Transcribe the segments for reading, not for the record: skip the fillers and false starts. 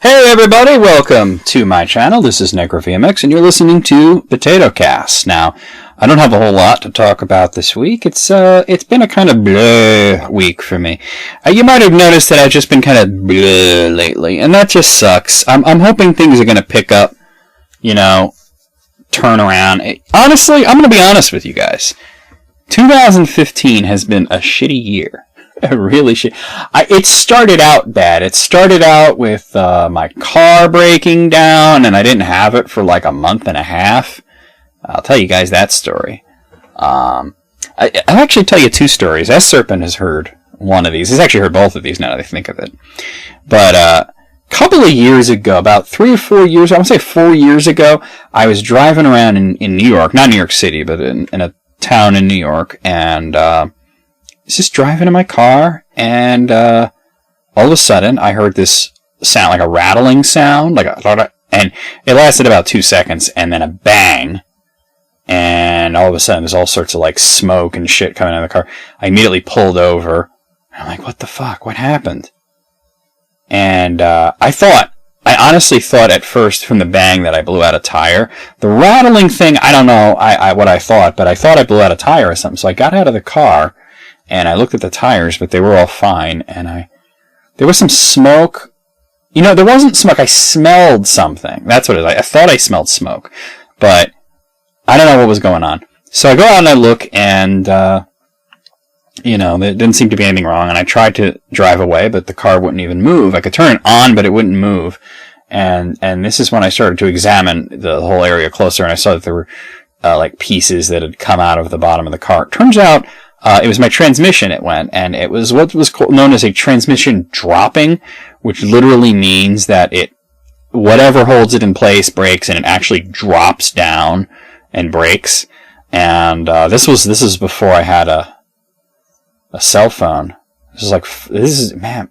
Hey everybody, welcome to my channel. This is NecroVMX and you're listening to POTATOCAST. Now, I don't have a whole lot to talk about this week. It's been a kind of blah week for me. You might have noticed that I've just been kind of blah lately, and that just sucks. I'm hoping things are going to pick up, turn around. Honestly, I'm going to be honest with you guys. 2015 has been a shitty year. Really shit. It started out bad. It started out with my car breaking down, and I didn't have it for like a month and a half. I'll tell you guys that story. I'll actually tell you two stories. S-Serpent has heard one of these. He's actually heard both of these now that I think of it. But a couple of years ago, about 3 or 4 years, I want to say 4 years ago, I was driving around in New York, not New York City, but in a town in New York, and just driving in my car, and all of a sudden I heard this sound, like a rattling sound, and it lasted about 2 seconds, and then a bang, and all of a sudden there's all sorts of like smoke and shit coming out of the car. I immediately pulled over, and I'm like, what the fuck, what happened? And I honestly thought at first from the bang that I blew out a tire. The rattling thing, I don't know what I thought, but I thought I blew out a tire or something, so I got out of the car, and I looked at the tires, but they were all fine, and there was some smoke. There wasn't smoke. I smelled something. That's what it is. I thought I smelled smoke, but I don't know what was going on. So I go out and I look, and, there didn't seem to be anything wrong, and I tried to drive away, but the car wouldn't even move. I could turn it on, but it wouldn't move. And this is when I started to examine the whole area closer, and I saw that there were, pieces that had come out of the bottom of the car. It turns out, it was my transmission it went, and it was what was known as a transmission dropping, which literally means that whatever holds it in place breaks, and it actually drops down and breaks. And this is before I had a cell phone. Man,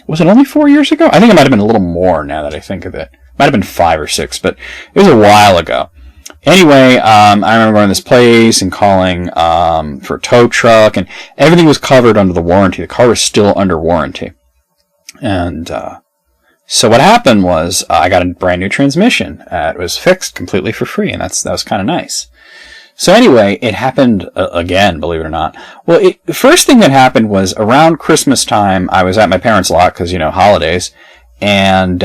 was it only 4 years ago? I think it might have been a little more now that I think of it. Might have been 5 or 6, but it was a while ago. Anyway, I remember going to this place and calling for a tow truck, and everything was covered under the warranty. The car was still under warranty. And so what happened was I got a brand new transmission. It was fixed completely for free, and that was kind of nice. So anyway, it happened again, believe it or not. Well, the first thing that happened was around Christmas time, I was at my parents' lot because, holidays, and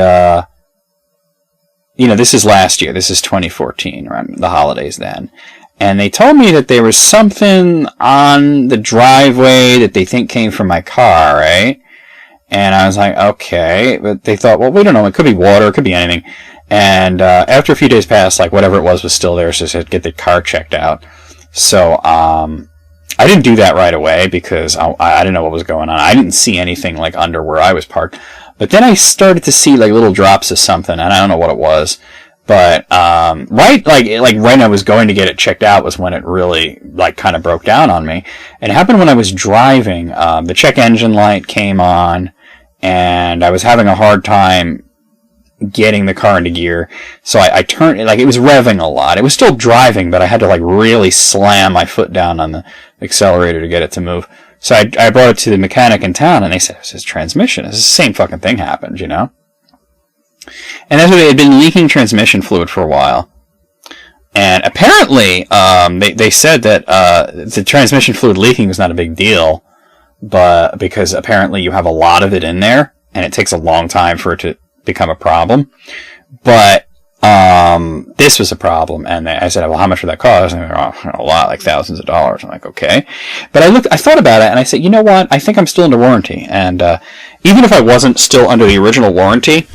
this is last year. This is 2014, around the holidays then. And they told me that there was something on the driveway that they think came from my car, right? And I was like, okay. But they thought, well, we don't know. It could be water. It could be anything. And after a few days passed, whatever it was still there, so I said, get the car checked out. So I didn't do that right away because I didn't know what was going on. I didn't see anything under where I was parked. But then I started to see little drops of something, and I don't know what it was. But right when I was going to get it checked out was when it really kind of broke down on me. And it happened when I was driving. The check engine light came on, and I was having a hard time getting the car into gear. So I turned it was revving a lot. It was still driving, but I had to really slam my foot down on the accelerator to get it to move. So I brought it to the mechanic in town, and they said, it's his transmission. It's the same fucking thing happened, And that's what they had been leaking transmission fluid for a while. And apparently, they said that the transmission fluid leaking was not a big deal, but because apparently you have a lot of it in there, and it takes a long time for it to become a problem. But this was a problem, and I said, well, how much would that cost? And they were, a lot, thousands of dollars. I'm like, okay. But I thought about it, and I said, you know what? I think I'm still under warranty. And even if I wasn't still under the original warranty,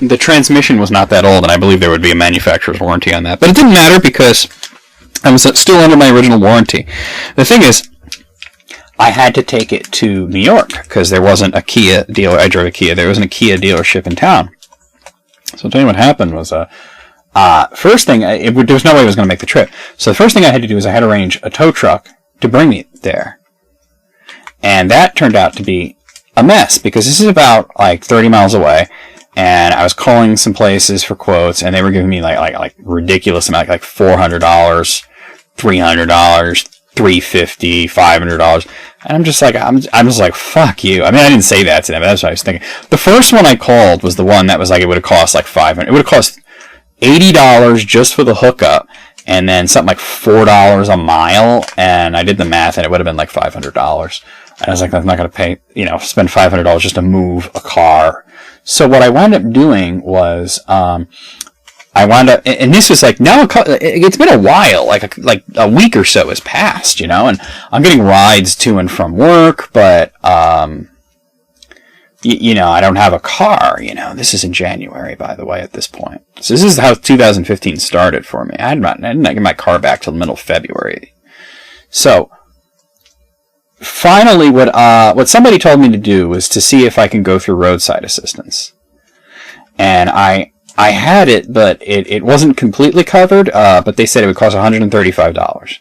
the transmission was not that old, and I believe there would be a manufacturer's warranty on that. But it didn't matter because I was still under my original warranty. The thing is, I had to take it to New York because there wasn't a Kia dealer. I drove a Kia. There wasn't a Kia dealership in town. So I'll tell you what happened was, first thing, there was no way I was going to make the trip. So the first thing I had to do was I had to arrange a tow truck to bring me there. And that turned out to be a mess because this is about 30 miles away. And I was calling some places for quotes, and they were giving me ridiculous amount, $400, $300, $350, $500, and I'm just like, fuck you. I mean, I didn't say that to them, but that's what I was thinking. The first one I called was the one that was like, it would have cost like $500. It would have cost $80 just for the hookup, and then something like $4 a mile, and I did the math, and it would have been like $500. And I was like, I'm not going to pay, spend $500 just to move a car. So what I wound up doing was, I wound up, and this was like, now it's been a while, like a week or so has passed, and I'm getting rides to and from work, but, I don't have a car, this is in January, by the way, at this point. So this is how 2015 started for me. I didn't get my car back till the middle of February. So, finally, what somebody told me to do was to see if I can go through roadside assistance. And I had it, but it wasn't completely covered, but they said it would cost $135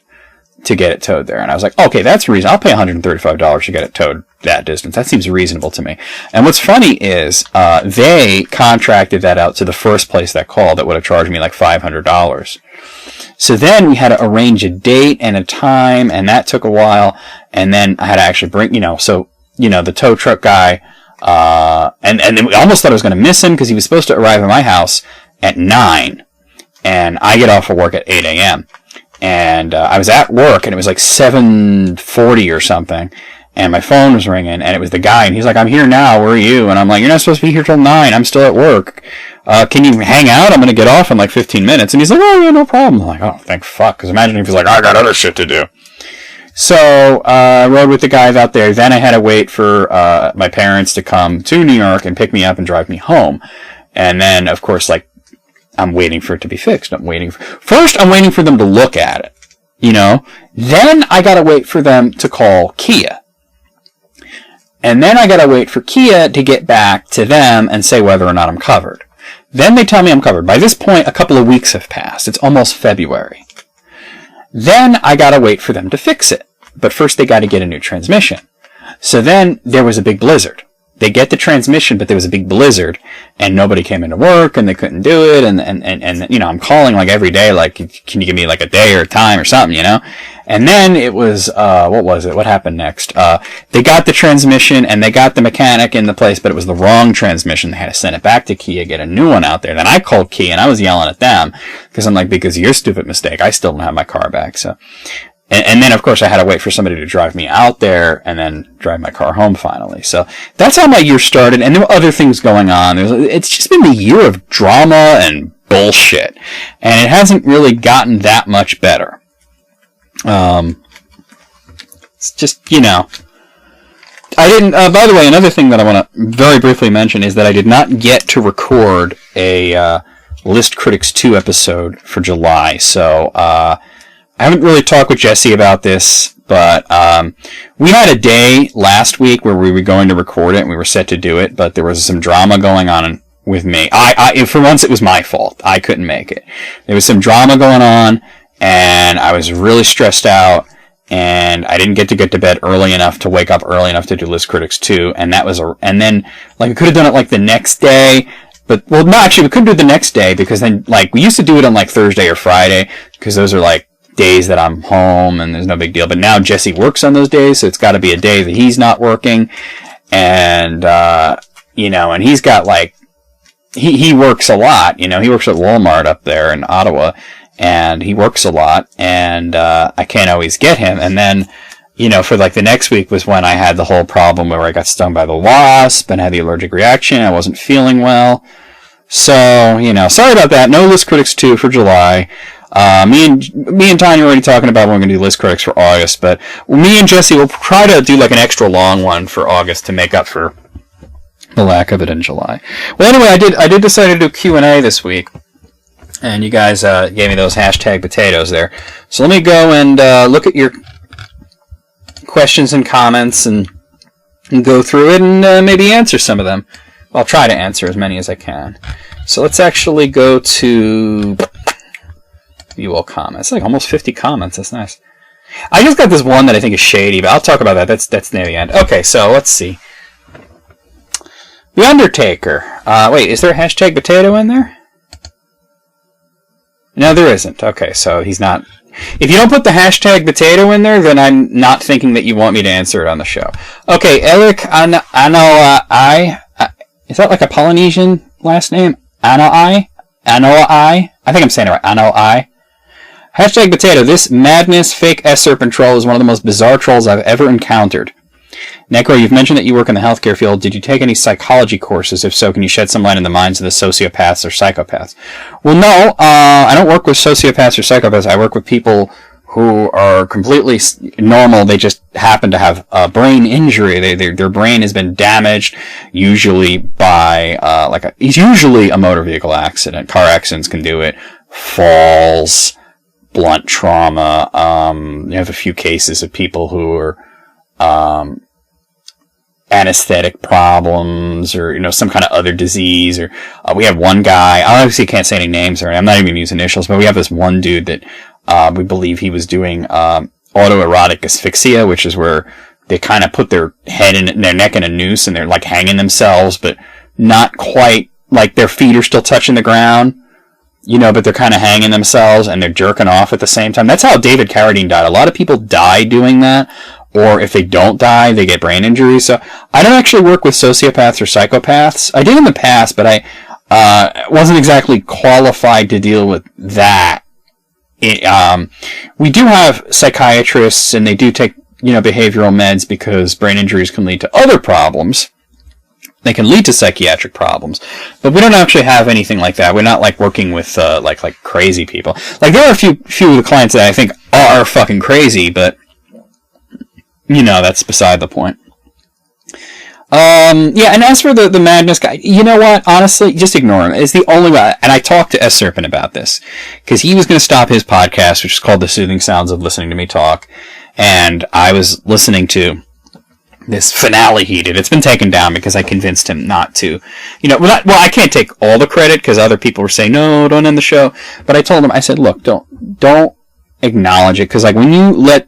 to get it towed there. And I was like, okay, that's reasonable. I'll pay $135 to get it towed that distance. That seems reasonable to me. And what's funny is, they contracted that out to the first place that called that would have charged me like $500. So then we had to arrange a date and a time, and that took a while. And then I had to actually bring, the tow truck guy, and then we almost thought I was going to miss him because he was supposed to arrive at my house at 9, and I get off of work at 8 a.m. And I was at work, and it was like 7:40 or something, and my phone was ringing, and it was the guy, and he's like, I'm here now, where are you? And I'm like, you're not supposed to be here till 9, I'm still at work. Can you hang out? I'm going to get off in like 15 minutes. And he's like, oh, yeah, no problem. I'm like, oh, thank fuck, because imagine if he's like, I got other shit to do. So, I rode with the guys out there. Then I had to wait for my parents to come to New York and pick me up and drive me home. And then, of course, like, I'm waiting for it to be fixed. First, I'm waiting for them to look at it, Then I gotta wait for them to call Kia. And then I gotta wait for Kia to get back to them and say whether or not I'm covered. Then they tell me I'm covered. By this point, a couple of weeks have passed. It's almost February. Then I gotta wait for them to fix it. But first they gotta get a new transmission. So then there was a big blizzard. They get the transmission, but there was a big blizzard, and nobody came into work, and they couldn't do it, and I'm calling like every day, like, can you give me like a day or a time or something, And then it was, what was it? What happened next? They got the transmission, and they got the mechanic in the place, but it was the wrong transmission. They had to send it back to Kia, get a new one out there. Then I called Kia, and I was yelling at them, because I'm like, because of your stupid mistake, I still don't have my car back, so. And then, of course, I had to wait for somebody to drive me out there and then drive my car home finally. So that's how my year started. And there were other things going on. It's just been the year of drama and bullshit. And it hasn't really gotten that much better. It's just, I didn't, by the way, another thing that I want to very briefly mention is that I did not get to record a List Critics 2 episode for July. So, I haven't really talked with Jesse about this, but we had a day last week where we were going to record it and we were set to do it, but there was some drama going on with me. For once, it was my fault. I couldn't make it. There was some drama going on, and I was really stressed out, and I didn't get to bed early enough to wake up early enough to do List Critics 2, and then like I could have done it like the next day. But, well, no, actually, we couldn't do it the next day because then, like, we used to do it on like Thursday or Friday because those are like days that I'm home and there's no big deal. But now Jesse works on those days, so it's got to be a day that he's not working. And, and he's got like, he works a lot, he works at Walmart up there in Ottawa, and he works a lot, and, I can't always get him. And then, for like the next week was when I had the whole problem where I got stung by the wasp and had the allergic reaction. I wasn't feeling well. So, sorry about that. No List Critics 2 for July. Me and Tanya are already talking about when we're going to do List Critics for August, but me and Jesse will try to do like an extra long one for August to make up for the lack of it in July. Well, anyway, I did decide to do Q&A this week, and you guys gave me those hashtag potatoes there. So let me go and look at your questions and comments and go through it and maybe answer some of them. I'll try to answer as many as I can. So let's actually go to view all comments. It's like almost 50 comments. That's nice. I just got this one that I think is shady, but I'll talk about that. That's near the end. Okay, so let's see. The Undertaker. Wait, is there a hashtag potato in there? No, there isn't. Okay, so he's not If you don't put the hashtag potato in there, then I'm not thinking that you want me to answer it on the show. Okay, Eric Anoai. Is that like a Polynesian last name? Anoai? I think I'm saying it right. Anoai. Hashtag potato. This madness fake S-Serpent troll is one of the most bizarre trolls I've ever encountered. Necro, you've mentioned that you work in the healthcare field. Did you take any psychology courses? If so, can you shed some light on the minds of the sociopaths or psychopaths? Well, no, I don't work with sociopaths or psychopaths. I work with people who are completely normal. They just happen to have a brain injury. Their brain has been damaged, usually by usually a motor vehicle accident. Car accidents can do it. Falls, blunt trauma. You have a few cases of people who are anesthetic problems, or some kind of other disease, or we have one guy. I obviously can't say any names, or I'm not even going to use initials, but we have this one dude that we believe he was doing autoerotic asphyxia, which is where they kind of put their head in their neck in a noose and they're like hanging themselves, but not quite, like their feet are still touching the ground, but they're kind of hanging themselves and they're jerking off at the same time. That's how David Carradine died. A lot of people die doing that. Or if they don't die, they get brain injuries. So I don't actually work with sociopaths or psychopaths. I did in the past, but I wasn't exactly qualified to deal with that. We do have psychiatrists, and they do take behavioral meds because brain injuries can lead to other problems. They can lead to psychiatric problems, but we don't actually have anything like that. We're not like working with like crazy people. Like there are a few of the clients that I think are fucking crazy, but that's beside the point. Yeah, and as for the madness guy, you know what? Honestly, just ignore him. It's the only way. And I talked to S-Serpent about this, because he was going to stop his podcast, which is called The Soothing Sounds of Listening to Me Talk, and I was listening to this finale he did. It's been taken down because I convinced him not to. I can't take all the credit, because other people were saying, no, don't end the show. But I told him, I said, look, don't acknowledge it, because when you let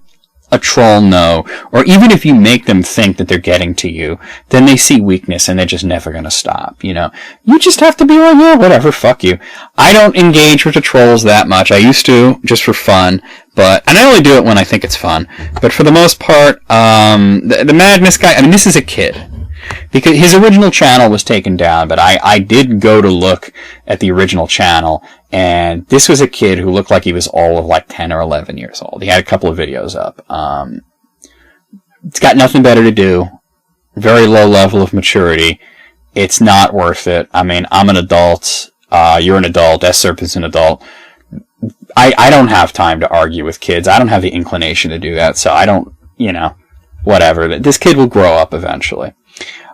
a troll know, or even if you make them think that they're getting to you, then they see weakness and they're just never going to stop. You just have to be like, yeah, whatever, fuck you. I don't engage with the trolls that much. I used to, just for fun, and I only do it when I think it's fun. But for the most part, the madness guy, this is a kid. Because his original channel was taken down, but I did go to look at the original channel, and this was a kid who looked like he was all of like 10 or 11 years old. He had a couple of videos up. It's got nothing better to do. Very low level of maturity. It's not worth it. I'm an adult. You're an adult. S-Serpent's an adult. I don't have time to argue with kids. I don't have the inclination to do that, so I don't, whatever. This kid will grow up eventually.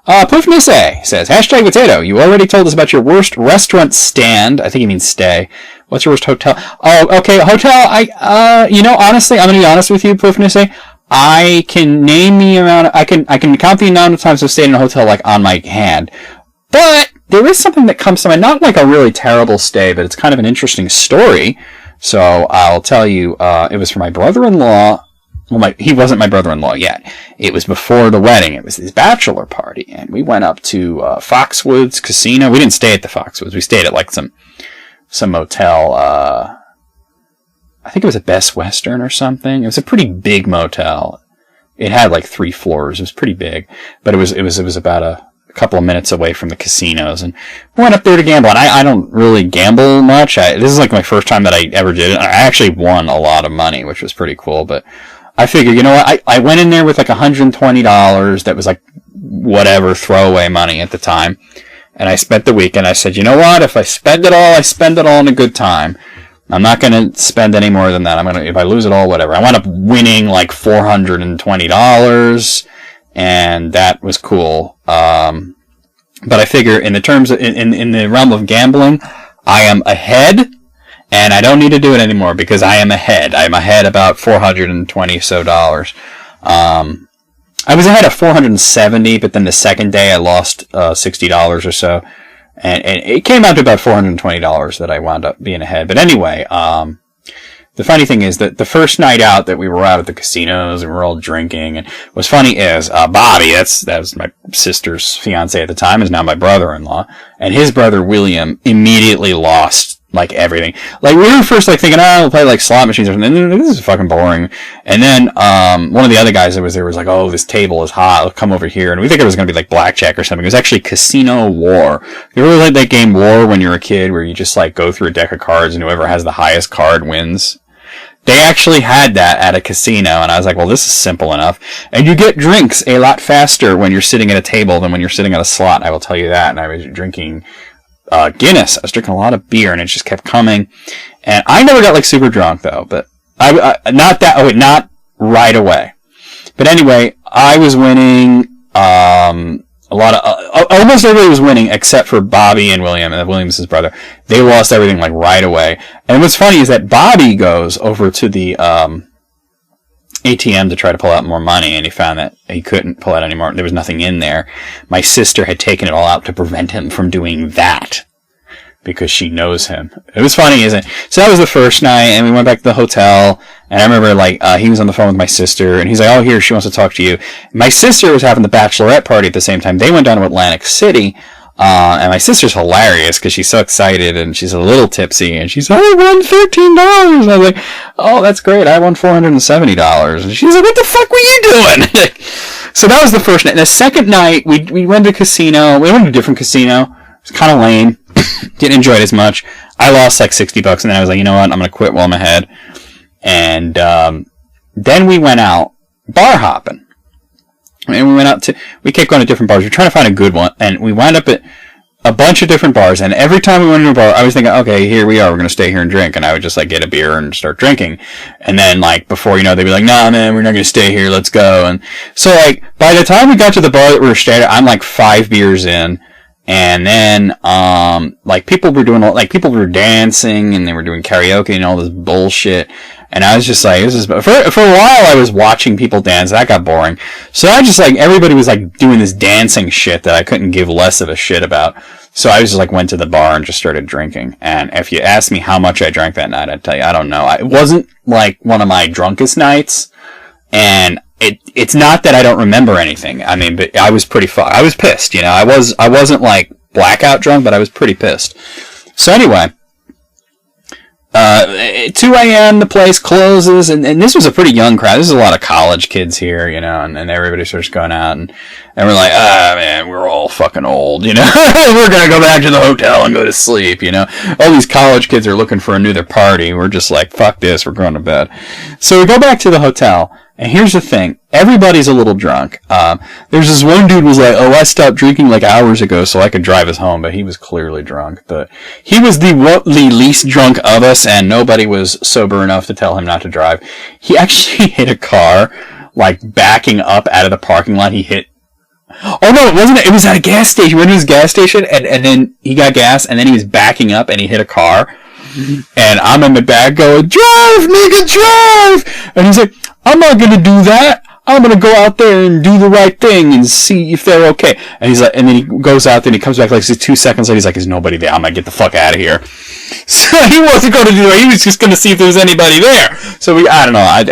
Pufnisse says, hashtag potato, you already told us about your worst restaurant stand. I think he means stay. What's your worst hotel? Oh, okay, hotel, honestly, I'm gonna be honest with you, Pufnisse. I can name the amount, I can count the amount of times I've stayed in a hotel, like, on my hand. But there is something that comes to mind, not like a really terrible stay, but it's kind of an interesting story. So I'll tell you, it was for my brother-in-law. Well, he wasn't my brother-in-law yet. It was before the wedding. It was his bachelor party, and we went up to Foxwoods Casino. We didn't stay at the Foxwoods. We stayed at like some motel. I think it was a Best Western or something. It was a pretty big motel. It had like 3 floors. It was pretty big, but it was about a couple of minutes away from the casinos, and we went up there to gamble. And I don't really gamble much. This is like my first time that I ever did it. I actually won a lot of money, which was pretty cool, but I figured, you know what, I went in there with like $120 that was like whatever throwaway money at the time, and I spent the weekend. I said, you know what, if I spend it all, I spend it all in a good time. I'm not going to spend any more than that. If I lose it all, whatever. I wound up winning like $420, and that was cool. But I figure in the terms of, in the realm of gambling, I am ahead. And I don't need to do it anymore because I am ahead. I'm ahead about $420 so. I was ahead of $470, but then the second day I lost $60 or so. And it came out to about $420 that I wound up being ahead. But anyway, the funny thing is that the first night out that we were out at the casinos and we were all drinking, and what's funny is Bobby, that was my sister's fiance at the time, is now my brother-in-law, and his brother William immediately lost like everything. Like we were first like thinking, we'll play like slot machines or something. And this is fucking boring. And then one of the other guys that was there was like, oh, this table is hot. Let's come over here. And we think it was going to be like blackjack or something. It was actually Casino War. You ever played that game War when you were a kid, where you just like go through a deck of cards and whoever has the highest card wins? They actually had that at a casino, and I was like, well, this is simple enough. And you get drinks a lot faster when you're sitting at a table than when you're sitting at a slot, I will tell you that. And I was drinking Guinness. I was drinking a lot of beer, and it just kept coming. And I never got like super drunk though, but not right away. But anyway, I was winning. A lot of almost everybody was winning except for Bobby and William, and William's his brother. They lost everything like right away. And what's funny is that Bobby goes over to the ATM to try to pull out more money, and he found that he couldn't pull out any more. There was nothing in there. My sister had taken it all out to prevent him from doing that, because she knows him. It was funny, isn't it? So that was the first night, and we went back to the hotel, and I remember, like, he was on the phone with my sister, and he's like, oh, here, she wants to talk to you. My sister was having the bachelorette party at the same time. They went down to Atlantic City, and my sister's hilarious, because she's so excited, and she's a little tipsy, and she's like, I won $13! And I was like, oh, that's great, I won $470. And she's like, what the fuck were you doing? So that was the first night. And the second night, we went to a casino. We went to a different casino. It was kind of lame. Didn't enjoy it as much. I lost like $60, and then I was like, you know what? I'm going to quit while I'm ahead. And then we went out bar hopping. And we kept going to different bars. We were trying to find a good one, and we wound up at a bunch of different bars. And every time we went to a bar, I was thinking, okay, here we are. We're going to stay here and drink. And I would just like get a beer and start drinking. And then like before you know, they'd be like, nah, man, we're not going to stay here. Let's go. And so like by the time we got to the bar that we were staying at, I'm like 5 beers in. And then, like people were dancing and they were doing karaoke and all this bullshit. And I was just like, for a while I was watching people dance. That got boring. So I just like, everybody was like doing this dancing shit that I couldn't give less of a shit about. So I just like went to the bar and just started drinking. And if you asked me how much I drank that night, I'd tell you, I don't know. It wasn't like one of my drunkest nights. And it's not that I don't remember anything. I mean, but I was I was pissed, you know. I wasn't like blackout drunk, but I was pretty pissed. So anyway, 2 a.m. the place closes, and this was a pretty young crowd. This is a lot of college kids here, you know, and everybody starts going out, and we're like, man, we're all fucking old, you know. We're gonna go back to the hotel and go to sleep, you know. All these college kids are looking for another party. We're just like, fuck this, we're going to bed. So we go back to the hotel. And here's the thing, everybody's a little drunk. There's this one dude who was like, oh, I stopped drinking like hours ago so I could drive us home, but he was clearly drunk. But he was the least drunk of us, and nobody was sober enough to tell him not to drive. He actually hit a car, like backing up out of the parking lot. He hit, oh no, it wasn't, it was at a gas station. He went to his gas station, and then he got gas, and then he was backing up, and he hit a car. And I'm in the back going, drive, nigga, drive! And he's like, I'm not gonna do that. I'm gonna go out there and do the right thing and see if they're okay. And he's like, and then he goes out there and he comes back like 2 seconds later. He's like, there's nobody there. I'm gonna get the fuck out of here. So he wasn't going to do it. He was just gonna see if there was anybody there. So I don't know.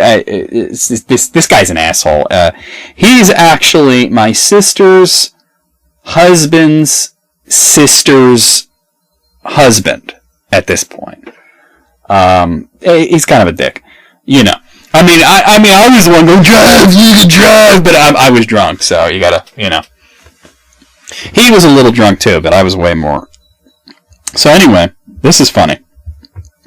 This guy's an asshole. He's actually my sister's husband's sister's husband at this point. He's kind of a dick, you know. I mean, I was the one going, drive, you can drive, but I was drunk, so you gotta, you know. He was a little drunk too, but I was way more. So anyway, this is funny.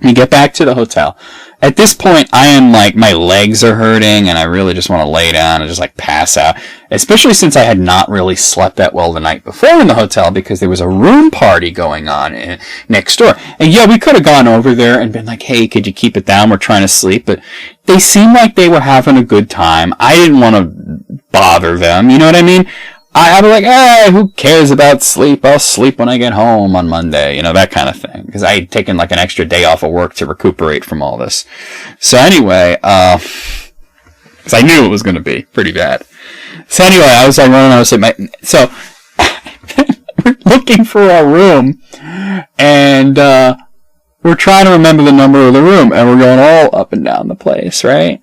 We get back to the hotel. At this point, I am like, my legs are hurting, and I really just want to lay down and just like pass out. Especially since I had not really slept that well the night before in the hotel, because there was a room party going on next door. And yeah, we could have gone over there and been like, hey, could you keep it down? We're trying to sleep. But they seemed like they were having a good time. I didn't want to bother them. You know what I mean? I was like, who cares about sleep? I'll sleep when I get home on Monday, you know, that kind of thing. Because I had taken like an extra day off of work to recuperate from all this. So anyway, because I knew it was going to be pretty bad. So anyway, I was like running, I was like, so we're looking for a room, and we're trying to remember the number of the room, and we're going all up and down the place, right?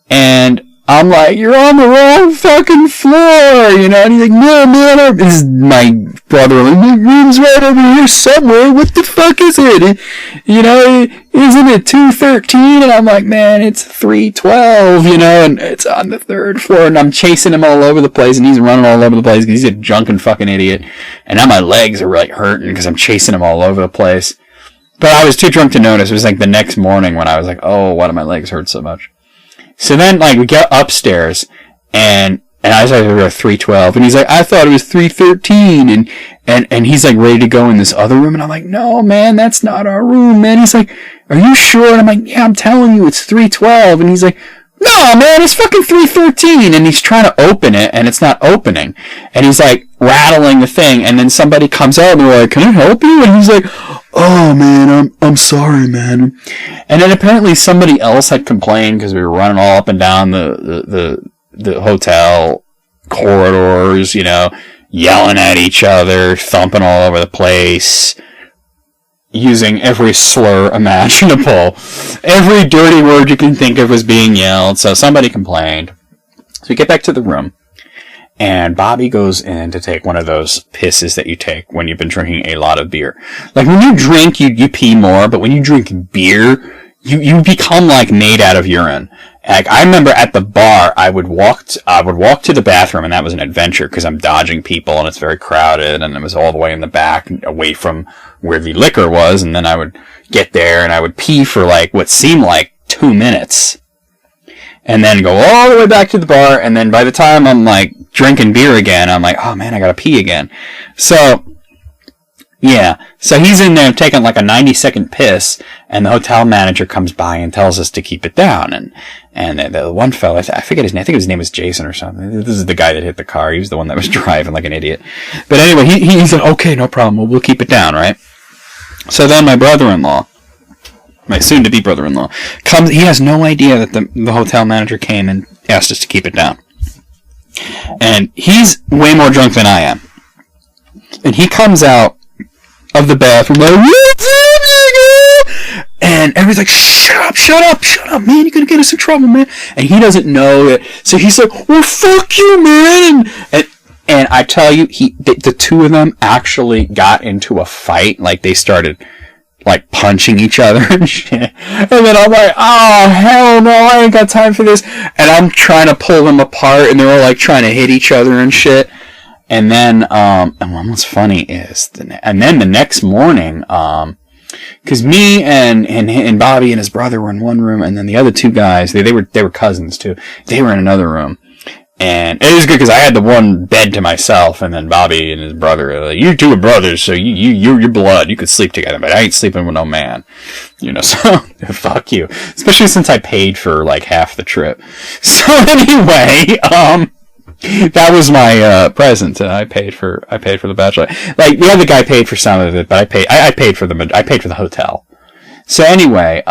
And I'm like, you're on the wrong fucking floor, you know? And he's like, no, man, this is my brother. My room's right over here somewhere. What the fuck is it? You know, isn't it 213? And I'm like, man, it's 312, you know? And it's on the 3rd floor. And I'm chasing him all over the place. And he's running all over the place because he's a drunken fucking idiot. And now my legs are like hurting because I'm chasing him all over the place. But I was too drunk to notice. It was like the next morning when I was like, oh, why do my legs hurt so much? So then, like, we get upstairs, and I was like, we were 312, and he's like, I thought it was 313, and he's like ready to go in this other room, and I'm like, no, man, that's not our room, man. He's like, are you sure? And I'm like, yeah, I'm telling you, it's 312, and he's like, no, man, it's fucking 313, and he's trying to open it, and it's not opening, and he's like rattling the thing, and then somebody comes out, and they're like, can I help you? And he's like, oh, man, I'm sorry, man. And then apparently somebody else had complained because we were running all up and down the hotel corridors, you know, yelling at each other, thumping all over the place, using every slur imaginable. Every dirty word you can think of was being yelled, so somebody complained. So we get back to the room. And Bobby goes in to take one of those pisses that you take when you've been drinking a lot of beer. Like, when you drink, you pee more, but when you drink beer, you become, like, made out of urine. Like, I remember at the bar, I would walk to the bathroom, and that was an adventure, because I'm dodging people, and it's very crowded, and it was all the way in the back, away from where the liquor was, and then I would get there, and I would pee for, like, what seemed like 2 minutes. And then go all the way back to the bar, and then by the time I'm, like, drinking beer again, I'm like, oh, man, I gotta pee again. So, yeah. So he's in there taking, like, a 90-second piss, and the hotel manager comes by and tells us to keep it down. And the one fella, I forget his name, I think his name was Jason or something. This is the guy that hit the car. He was the one that was driving like an idiot. But anyway, he said, okay, no problem, we'll keep it down, right? So then my brother-in-law, my soon-to-be brother-in-law, comes. He has no idea that the hotel manager came and asked us to keep it down. And he's way more drunk than I am. And he comes out of the bathroom like, what's up, nigga? And everybody's like, shut up, man, you're gonna get us in trouble, man. And he doesn't know it. So he's like, well, fuck you, man. And I tell you, the two of them actually got into a fight. Like, they started, like, punching each other and shit. And then I'm like, oh, hell no, I ain't got time for this. And I'm trying to pull them apart, and they're all, like, trying to hit each other and shit. And then, and what's funny is, and then the next morning, cause me and Bobby and his brother were in one room, and then the other two guys, they were cousins too. They were in another room. And it was good because I had the one bed to myself, and then Bobby and his brother, like, you two are brothers, so you're blood. You could sleep together, but I ain't sleeping with no man. You know, so fuck you. Especially since I paid for like half the trip. So anyway, that was my present. I paid for the bachelor. Like, the other guy paid for some of it, but I paid for the hotel. So anyway,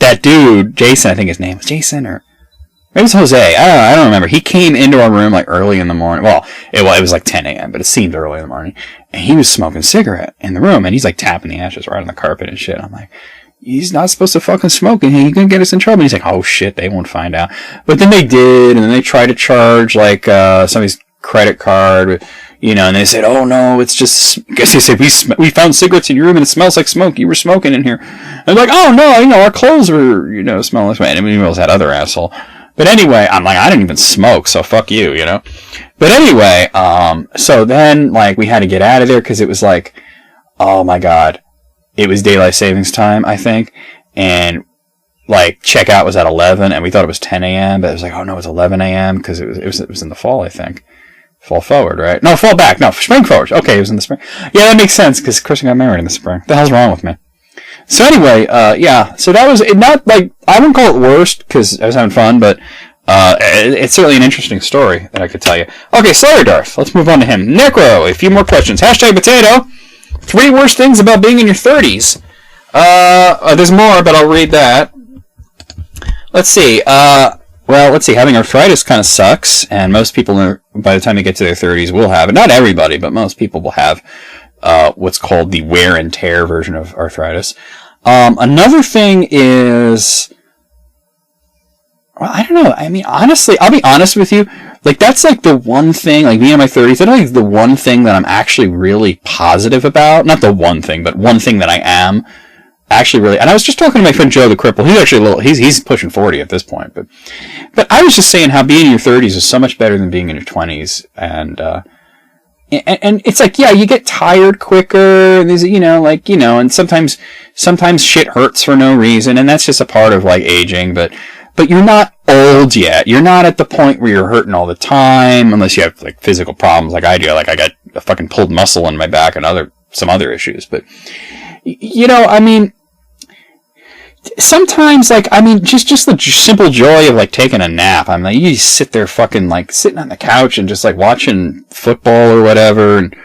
that dude, Jason, I think his name was Jason, or maybe it was Jose. I don't remember. He came into our room like early in the morning. Well, it was like 10 a.m., but it seemed early in the morning. And he was smoking a cigarette in the room, and he's like tapping the ashes right on the carpet and shit. I'm like, he's not supposed to fucking smoke in here. He's gonna get us in trouble. And he's like, oh shit, they won't find out. But then they did, and then they tried to charge like somebody's credit card. You know, and they said, oh no, it's just, I guess they said, we found cigarettes in your room and it smells like smoke. You were smoking in here. And they're like, oh no, you know, our clothes were, you know, smelling like smoke. And we was that other asshole. But anyway, I'm like, I didn't even smoke, so fuck you, you know. But anyway, so then, like, we had to get out of there because it was like, oh my god, it was daylight savings time, I think. And, like, checkout was at 11 and we thought it was 10 a.m., but it was like, oh no, it's 11 a.m. because it was in the fall, I think. Fall forward, right? No, fall back. No, spring forward. Okay, it was in the spring. Yeah, that makes sense, because Kristen got married in the spring. What the hell's wrong with me? So anyway, yeah, so that was, not, like, I wouldn't call it worst, because I was having fun, but, it's certainly an interesting story that I could tell you. Okay, sorry, Darth. Let's move on to him. Necro, a few more questions. Hashtag potato. 3 worst things about being in your 30s. There's more, but I'll read that. Let's see, well, let's see, having arthritis kind of sucks, and most people, by the time they get to their 30s, will have it. Not everybody, but most people will have what's called the wear and tear version of arthritis. Another thing is, well, I don't know. I mean, honestly, I'll be honest with you. Like, that's like the one thing, like me in my 30s, that's like the one thing that I'm actually really positive about. Not the one thing, but one thing that I am actually really, and I was just talking to my friend Joe the Cripple. He's actually a little, he's pushing 40 at this point, but I was just saying how being in your 30s is so much better than being in your 20s, and it's like, yeah, you get tired quicker, and there's, and sometimes shit hurts for no reason, and that's just a part of like aging, but you're not old yet. You're not at the point where you're hurting all the time, unless you have like physical problems like I do. Like I got a fucking pulled muscle in my back and some other issues, but I mean, sometimes, like, I mean, just the simple joy of, like, taking a nap. I'm like, you sit there fucking, like, sitting on the couch and just, like, watching football or whatever, and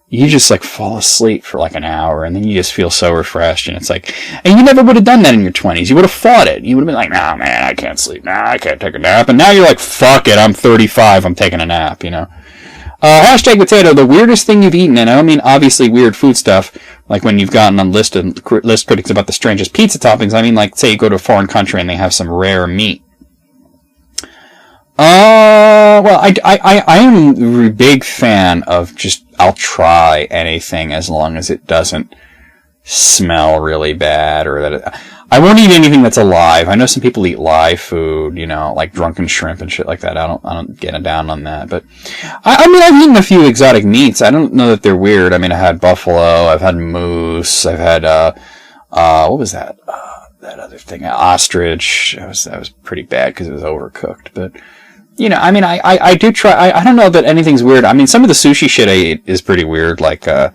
you just, like, fall asleep for, like, an hour, and then you just feel so refreshed, and it's like, and you never would have done that in your 20s. You would have fought it. You would have been like, nah, man, I can't sleep. Nah, I can't take a nap. And now you're like, fuck it, I'm 35, I'm taking a nap, Hashtag potato, the weirdest thing you've eaten, and I don't mean obviously weird food stuff, like when you've gotten on list critics about the strangest pizza toppings. I mean, like, say you go to a foreign country and they have some rare meat. Well, I am a big fan of just, I'll try anything as long as it doesn't smell really bad, or that I won't eat anything that's alive. I know some people eat live food, like drunken shrimp and shit like that. I don't get down on that, but I mean, I've eaten a few exotic meats. I don't know that they're weird. I mean, I had buffalo, I've had moose, I've had, what was that? That other thing, ostrich. That was pretty bad because it was overcooked, but I mean, I do try, I don't know that anything's weird. I mean, some of the sushi shit I eat is pretty weird, like the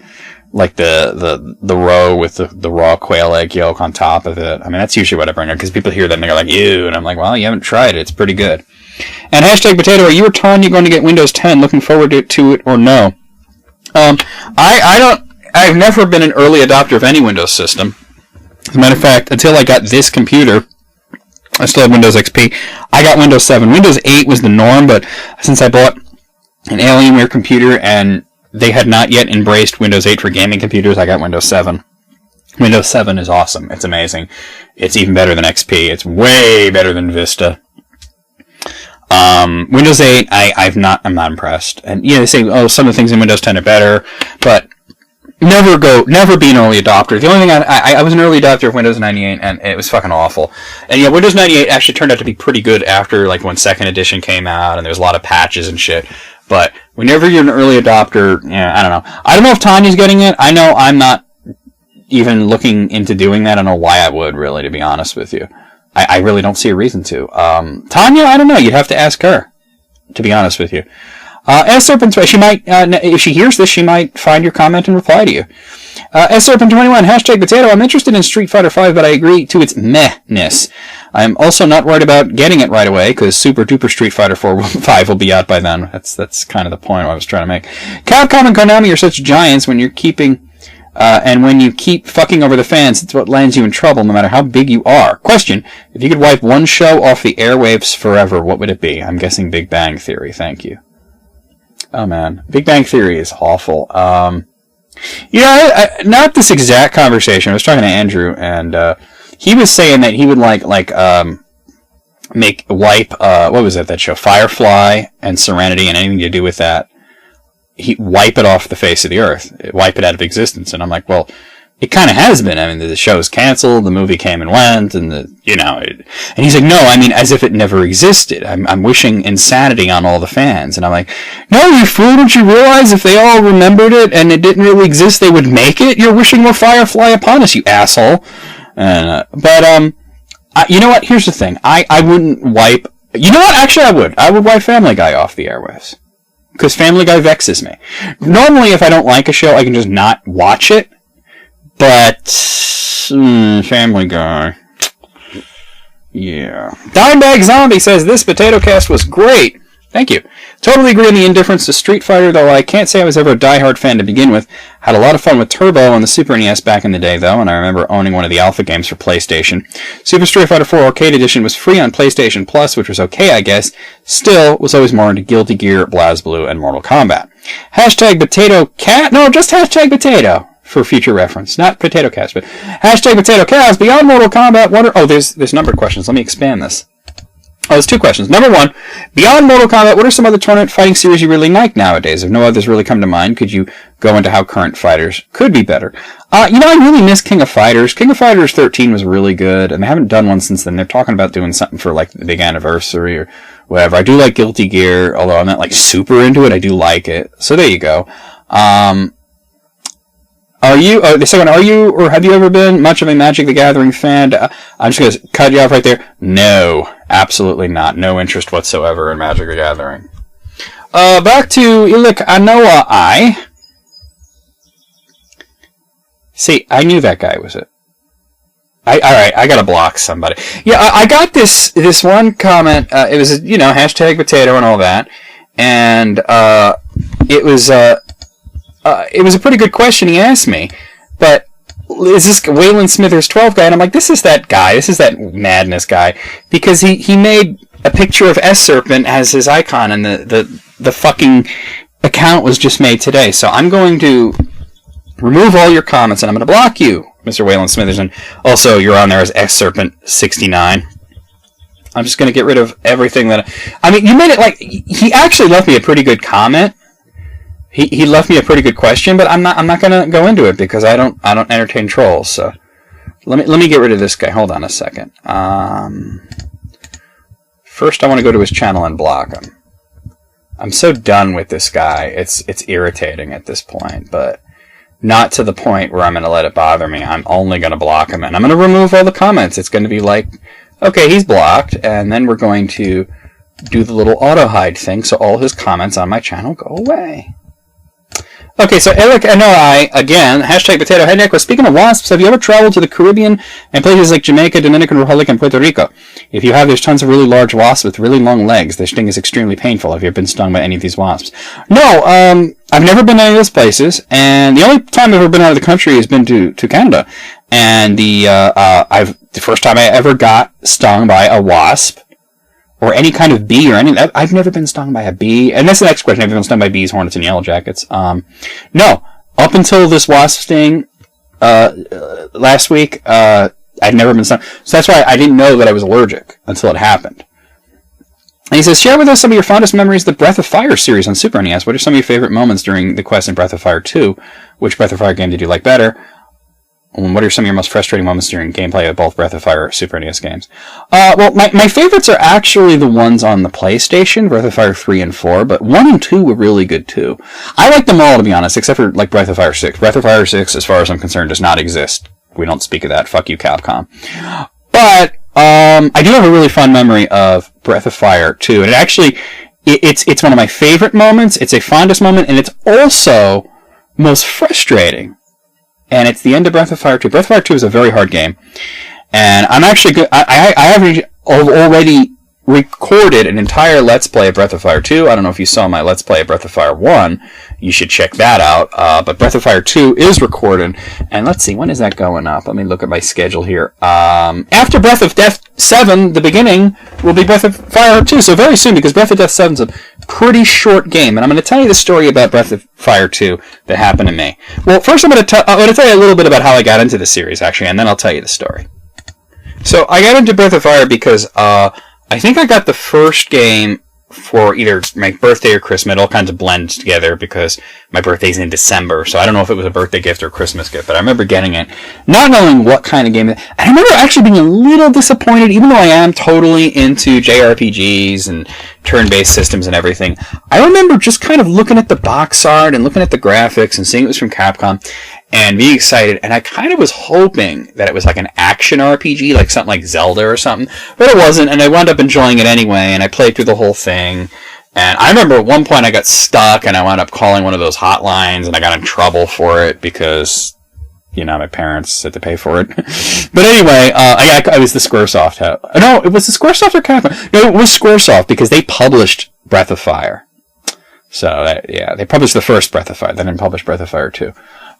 roe with the raw quail egg yolk on top of it. I mean, that's usually what I bring up, because people hear that and they're like, ew, and I'm like, well, you haven't tried it. It's pretty good. And hashtag potato, are you or Tanya going to get Windows 10? Looking forward to it or no? I've never been an early adopter of any Windows system. As a matter of fact, until I got this computer, I still had Windows XP. I got Windows 7. Windows 8 was the norm, but since I bought an Alienware computer and they had not yet embraced Windows 8 for gaming computers, I got Windows 7. Windows 7 is awesome. It's amazing. It's even better than XP. It's way better than Vista. Windows 8, I'm not impressed. And they say, some of the things in Windows 10 are better, but never be an early adopter. The only thing I was an early adopter of Windows 98, and it was fucking awful. And Windows 98 actually turned out to be pretty good after, like, when second edition came out, and there was a lot of patches and shit. But whenever you're an early adopter, I don't know. I don't know if Tanya's getting it. I know I'm not even looking into doing that. I don't know why I would, really, to be honest with you. I really don't see a reason to. Tanya, I don't know. You'd have to ask her, to be honest with you. S-Serpent, she might, if she hears this, she might find your comment and reply to you. S-Serpent21, hashtag potato, I'm interested in Street Fighter V, but I agree to its meh-ness. I'm also not worried about getting it right away, because Super Duper Street Fighter 5 will be out by then. That's kind of the point I was trying to make. Capcom and Konami are such giants when you're keeping, and when you keep fucking over the fans, it's what lands you in trouble, no matter how big you are. Question, if you could wipe one show off the airwaves forever, what would it be? I'm guessing Big Bang Theory, thank you. Oh man, Big Bang Theory is awful. Not this exact conversation. I was talking to Andrew, and he was saying that he would wipe what was that show, Firefly and Serenity, and anything to do with that. He'd wipe it off the face of the earth, wipe it out of existence. And I'm like, well, it kind of has been. I mean, the show's canceled, the movie came and went, and and he's like, no, I mean, as if it never existed. I'm wishing insanity on all the fans. And I'm like, no, you fool, don't you realize if they all remembered it and it didn't really exist, they would make it? You're wishing more Firefly upon us, you asshole. But you know what? Here's the thing. I wouldn't wipe, you know what? Actually, I would wipe Family Guy off the airwaves. Because Family Guy vexes me. Normally, if I don't like a show, I can just not watch it. But, Family Guy. Yeah. Dimebag Zombie says, this POTATOCAST was great. Thank you. Totally agree on the indifference to Street Fighter, though I can't say I was ever a diehard fan to begin with. Had a lot of fun with Turbo on the Super NES back in the day, though, and I remember owning one of the alpha games for PlayStation. Super Street Fighter 4 Arcade Edition was free on PlayStation Plus, which was okay, I guess. Still, was always more into Guilty Gear, BlazBlue, and Mortal Kombat. Hashtag Potato Cat? No, just hashtag Potato. for future reference. Not POTATOCAST, but hashtag POTATOCAST. Beyond Mortal Kombat, there's numbered questions. Let me expand this. Oh, there's two questions. Number one, beyond Mortal Kombat, what are some other tournament fighting series you really like nowadays? If no others really come to mind, could you go into how current fighters could be better? I really miss King of Fighters. King of Fighters 13 was really good, and they haven't done one since then. They're talking about doing something for, like, the big anniversary or whatever. I do like Guilty Gear, although I'm not, like, super into it. I do like it. So there you go. The second one, are you or have you ever been much of a Magic the Gathering fan? I'm just going to cut you off right there. No, absolutely not. No interest whatsoever in Magic the Gathering. Back to Ilik Anoa I. See, I knew that guy was it. Alright, I gotta block somebody. Yeah, I got this one comment, it was, hashtag potato and all that, and, it was a pretty good question he asked me, but is this Waylon Smithers 12 guy? And I'm like, this is that guy, this is that madness guy, because he made a picture of S-Serpent as his icon, and the fucking account was just made today, so I'm going to remove all your comments, and I'm going to block you, Mr. Waylon Smithers, and also you're on there as S-Serpent69. I'm just going to get rid of everything that... you made it like... He actually left me a pretty good comment. He left me a pretty good question, but I'm not going to go into it because I don't entertain trolls. So let me get rid of this guy. Hold on a second. First, I want to go to his channel and block him. I'm so done with this guy. It's irritating at this point, but not to the point where I'm going to let it bother me. I'm only going to block him, and I'm going to remove all the comments. It's going to be like, okay, he's blocked, and then we're going to do the little auto hide thing, so all his comments on my channel go away. Okay, so Eric Anoi, again, hashtag potato. Hey, Nick, speaking of wasps, have you ever traveled to the Caribbean and places like Jamaica, Dominican Republic, and Puerto Rico? If you have, there's tons of really large wasps with really long legs. Their sting is extremely painful. Have you ever been stung by any of these wasps? No, I've never been to any of those places, and the only time I've ever been out of the country has been to Canada. And the first time I ever got stung by a wasp, or any kind of bee or anything. I've never been stung by a bee. And that's the next question. Have you been stung by bees, hornets, and yellow jackets? No. Up until this wasp sting last week, I'd never been stung. So that's why I didn't know that I was allergic until it happened. And he says, share with us some of your fondest memories of the Breath of Fire series on Super NES. What are some of your favorite moments during the quest in Breath of Fire 2? Which Breath of Fire game did you like better? And what are some of your most frustrating moments during gameplay of both Breath of Fire or Super NES games? Well, my favorites are actually the ones on the PlayStation, Breath of Fire 3 and 4, but 1 and 2 were really good too. I like them all, to be honest, except for like Breath of Fire 6. Breath of Fire 6, as far as I'm concerned, does not exist. We don't speak of that. Fuck you, Capcom. But I do have a really fun memory of Breath of Fire 2, and it's one of my favorite moments, it's a fondest moment, and it's also most frustrating. And it's the end of Breath of Fire 2. Breath of Fire 2 is a very hard game. And I'm actually good. I have already recorded an entire Let's Play of Breath of Fire 2. I don't know if you saw my Let's Play of Breath of Fire 1. You should check that out. But Breath of Fire 2 is recorded. And let's see, when is that going up? Let me look at my schedule here. After Breath of Death 7, the beginning, will be Breath of Fire 2. So very soon, because Breath of Death 7 is a pretty short game. And I'm going to tell you the story about Breath of Fire 2 that happened to me. Well, first I'm going to tell you a little bit about how I got into the series, actually, and then I'll tell you the story. So I got into Breath of Fire because I think I got the first game for either my birthday or Christmas. It all kinds of blends together because my birthday's in December, so I don't know if it was a birthday gift or a Christmas gift, but I remember getting it, not knowing what kind of game. And I remember actually being a little disappointed, even though I am totally into JRPGs and turn-based systems and everything. I remember just kind of looking at the box art and looking at the graphics and seeing it was from Capcom and being excited, and I kind of was hoping that it was like an action RPG, like something like Zelda or something, but it wasn't, and I wound up enjoying it anyway, and I played through the whole thing. And I remember at one point I got stuck, and I wound up calling one of those hotlines, and I got in trouble for it because, my parents had to pay for it. But anyway, I was the Squaresoft. No, it was the Squaresoft or Capcom? No, it was Squaresoft because they published Breath of Fire. So, they published the first Breath of Fire. They didn't publish Breath of Fire 2.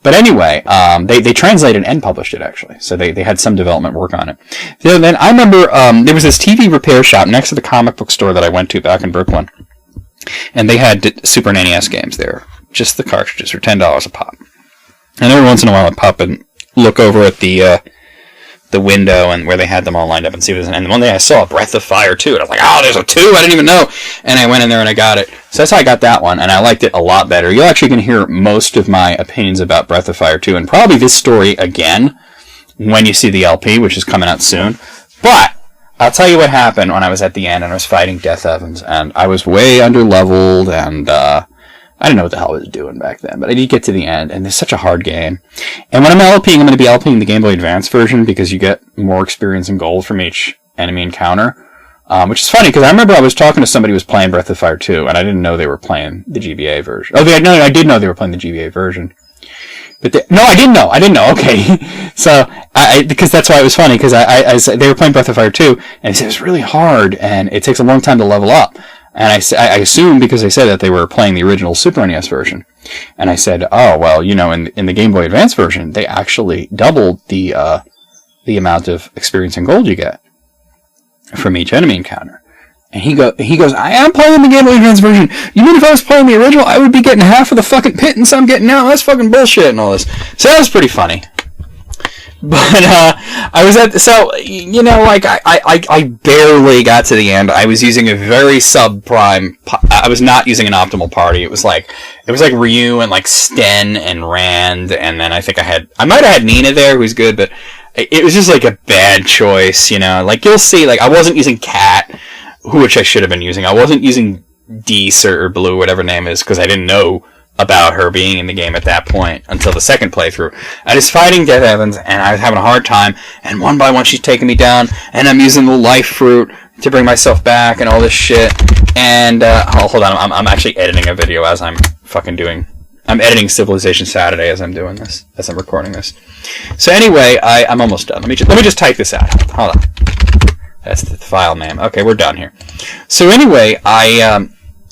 But anyway, they translated and published it, actually. So they had some development work on it. So then I remember there was this TV repair shop next to the comic book store that I went to back in Brooklyn. And they had Super NES games there. Just the cartridges for $10 a pop. And every once in a while I'd pop and look over at the window and where they had them all lined up and see what it was. And one day I saw Breath of Fire 2, and I was like, oh, there's a 2? I didn't even know. And I went in there and I got it. So that's how I got that one, and I liked it a lot better. You're actually going to hear most of my opinions about Breath of Fire 2, and probably this story again when you see the LP, which is coming out soon. But I'll tell you what happened when I was at the end and I was fighting Death Evans, and I was way under-leveled, and I didn't know what the hell I was doing back then, but I did get to the end, and it's such a hard game. And when I'm LPing, I'm going to be LPing the Game Boy Advance version, because you get more experience and gold from each enemy encounter. Which is funny, because I remember I was talking to somebody who was playing Breath of Fire 2, and I didn't know they were playing the GBA version. Oh, no, I did know they were playing the GBA version. But no, I didn't know. Okay. So, because that's why it was funny, because I said they were playing Breath of Fire 2, and they said it was really hard, and it takes a long time to level up. And I assumed, because they said that they were playing the original Super NES version. And I said, oh, well, in the Game Boy Advance version, they actually doubled the amount of experience and gold you get from each enemy encounter. And he goes, I am playing the Game Boy Advance version. You mean if I was playing the original, I would be getting half of the fucking pittance I'm getting now? That's fucking bullshit and all this. So that was pretty funny. But, I was I barely got to the end. I was using a very subprime, I was not using an optimal party. It was like Ryu and like Sten and Rand, and then I think I might have had Nina there, who's good, but it was just like a bad choice, like you'll see, like I wasn't using Cat, which I should have been using. I wasn't using Deese or Blue, whatever her name is, because I didn't know about her being in the game at that point until the second playthrough. I was fighting Death Evans, and I was having a hard time, and one by one she's taking me down, and I'm using the life fruit to bring myself back and all this shit. And, hold on, I'm actually editing a video as I'm I'm editing Civilization Saturday as I'm doing this, as I'm recording this. So anyway, I'm almost done. Let me just type this out. Hold on. That's the file name. Okay, we're done here. So anyway,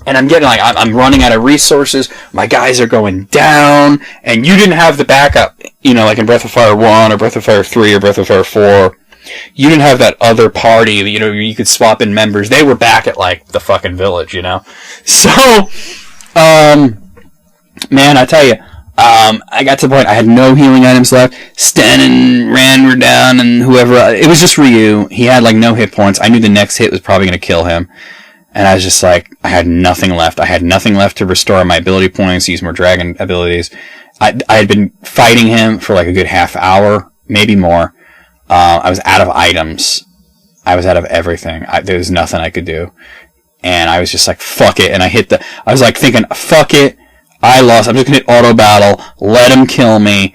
and I'm getting I'm running out of resources. My guys are going down, and you didn't have the backup, like in Breath of Fire 1 or Breath of Fire 3 or Breath of Fire 4. You didn't have that other party, you could swap in members. They were back at like the fucking village, So, man, I tell you, I got to the point I had no healing items left. Sten and Rand were down, and whoever, it was just Ryu. He had like no hit points. I knew the next hit was probably going to kill him. And I was just like, I had nothing left. I had nothing left to restore my ability points, use more dragon abilities. I had been fighting him for like a good half hour, maybe more. I was out of items. I was out of everything. There was nothing I could do. And I was just like, fuck it. And I was like thinking, fuck it. I lost. I'm just going to hit auto battle, let him kill me,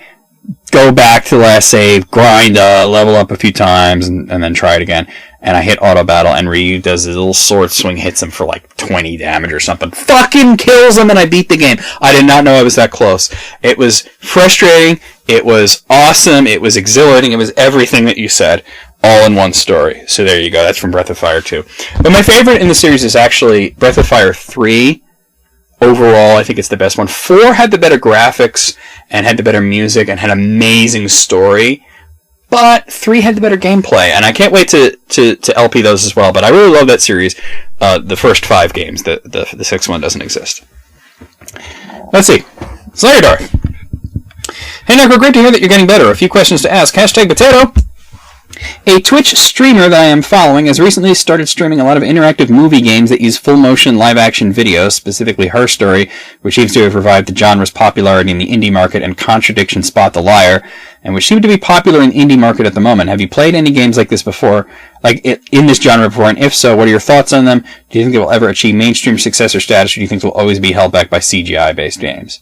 go back to the last save, grind, level up a few times, and then try it again. And I hit auto battle, and Ryu does his little sword swing, hits him for like 20 damage or something. Fucking kills him, and I beat the game. I did not know I was that close. It was frustrating. It was awesome. It was exhilarating. It was everything that you said, all in one story. So there you go. That's from Breath of Fire 2. But my favorite in the series is actually Breath of Fire 3. Overall, I think it's the best one. 4 had the better graphics, and had the better music, and had an amazing story. But 3 had the better gameplay, and I can't wait to LP those as well. But I really love that series. The first 5 games, the 6th one doesn't exist. Let's see. Slayer Darth. Hey Necro, great to hear that you're getting better. A few questions to ask. Hashtag potato. A Twitch streamer that I am following has recently started streaming a lot of interactive movie games that use full-motion live-action videos, specifically Her Story, which seems to have revived the genre's popularity in the indie market, and Contradiction Spot the Liar, and which seem to be popular in the indie market at the moment. Have you played any games like this before, in this genre before, and if so, what are your thoughts on them? Do you think they will ever achieve mainstream success or status, or do you think they will always be held back by CGI-based games?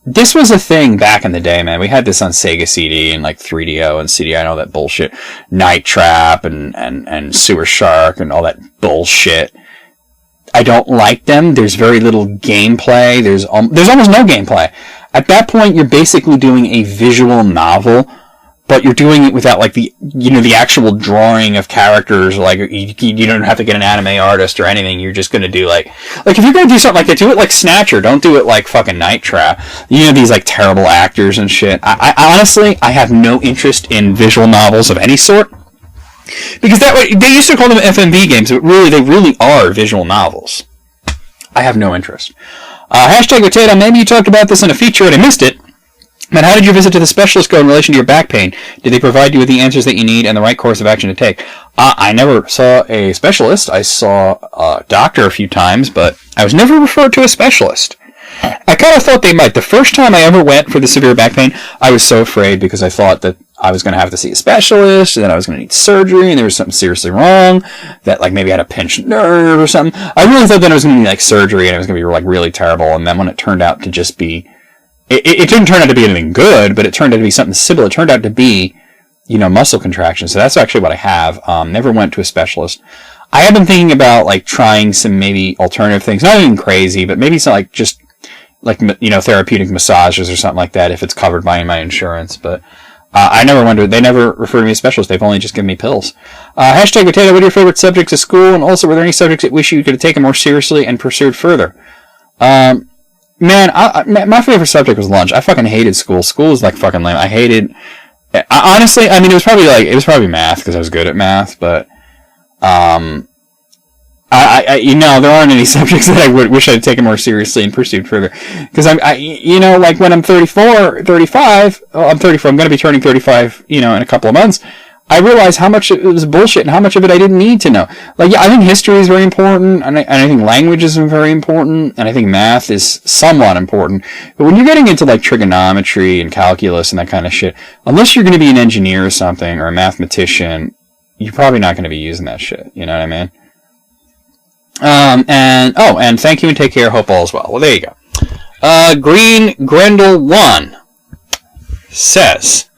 This was a thing back in the day, man. We had this on Sega CD and like 3DO and CDI and all that bullshit. Night Trap and Sewer Shark and all that bullshit. I don't like them. There's very little gameplay. There's almost no gameplay. At that point, you're basically doing a visual novel, but you're doing it without like the actual drawing of characters. Like you don't have to get an anime artist or anything. You're just going to do like if you're going to do something like that, do it like Snatcher. Don't do it like fucking Night Trap. These like terrible actors and shit. I honestly have no interest in visual novels of any sort. Because that way, they used to call them FMV games, but really, they really are visual novels. I have no interest. Hashtag Potato, maybe you talked about this in a feature and I missed it. But how did your visit to the specialist go in relation to your back pain? Did they provide you with the answers that you need and the right course of action to take? I never saw a specialist. I saw a doctor a few times, but I was never referred to a specialist. I kind of thought they might. The first time I ever went for the severe back pain, I was so afraid because I thought that I was going to have to see a specialist, and then I was going to need surgery, and there was something seriously wrong, that like maybe I had a pinched nerve or something. I really thought that it was going to be like surgery, and it was going to be like really terrible, and then when it turned out to just be... It didn't turn out to be anything good, but it turned out to be something simple. It turned out to be, muscle contraction. So that's actually what I have. Never went to a specialist. I have been thinking about like trying some maybe alternative things. Not even crazy, but maybe some like just like, therapeutic massages or something like that if it's covered by my insurance. But I never went to it. They never referred to me to a specialist. They've only just given me pills. Hashtag Potato, what are your favorite subjects at school? And also, were there any subjects that wish you could have taken more seriously and pursued further? Man, my favorite subject was lunch. I fucking hated school. School was like fucking lame. Honestly, I mean, it was probably math because I was good at math, but, there aren't any subjects that I wish I'd taken more seriously and pursued further. Because like when I'm 35, I'm 34, I'm going to be turning 35, in a couple of months. I realized how much it was bullshit and how much of it I didn't need to know. Like, yeah, I think history is very important, and I think language is very important, and I think math is somewhat important. But when you're getting into, like, trigonometry and calculus and that kind of shit, unless you're going to be an engineer or something, or a mathematician, you're probably not going to be using that shit. You know what I mean? And thank you and take care. Hope all is well. Well, there you go. Green Grendel 1 says...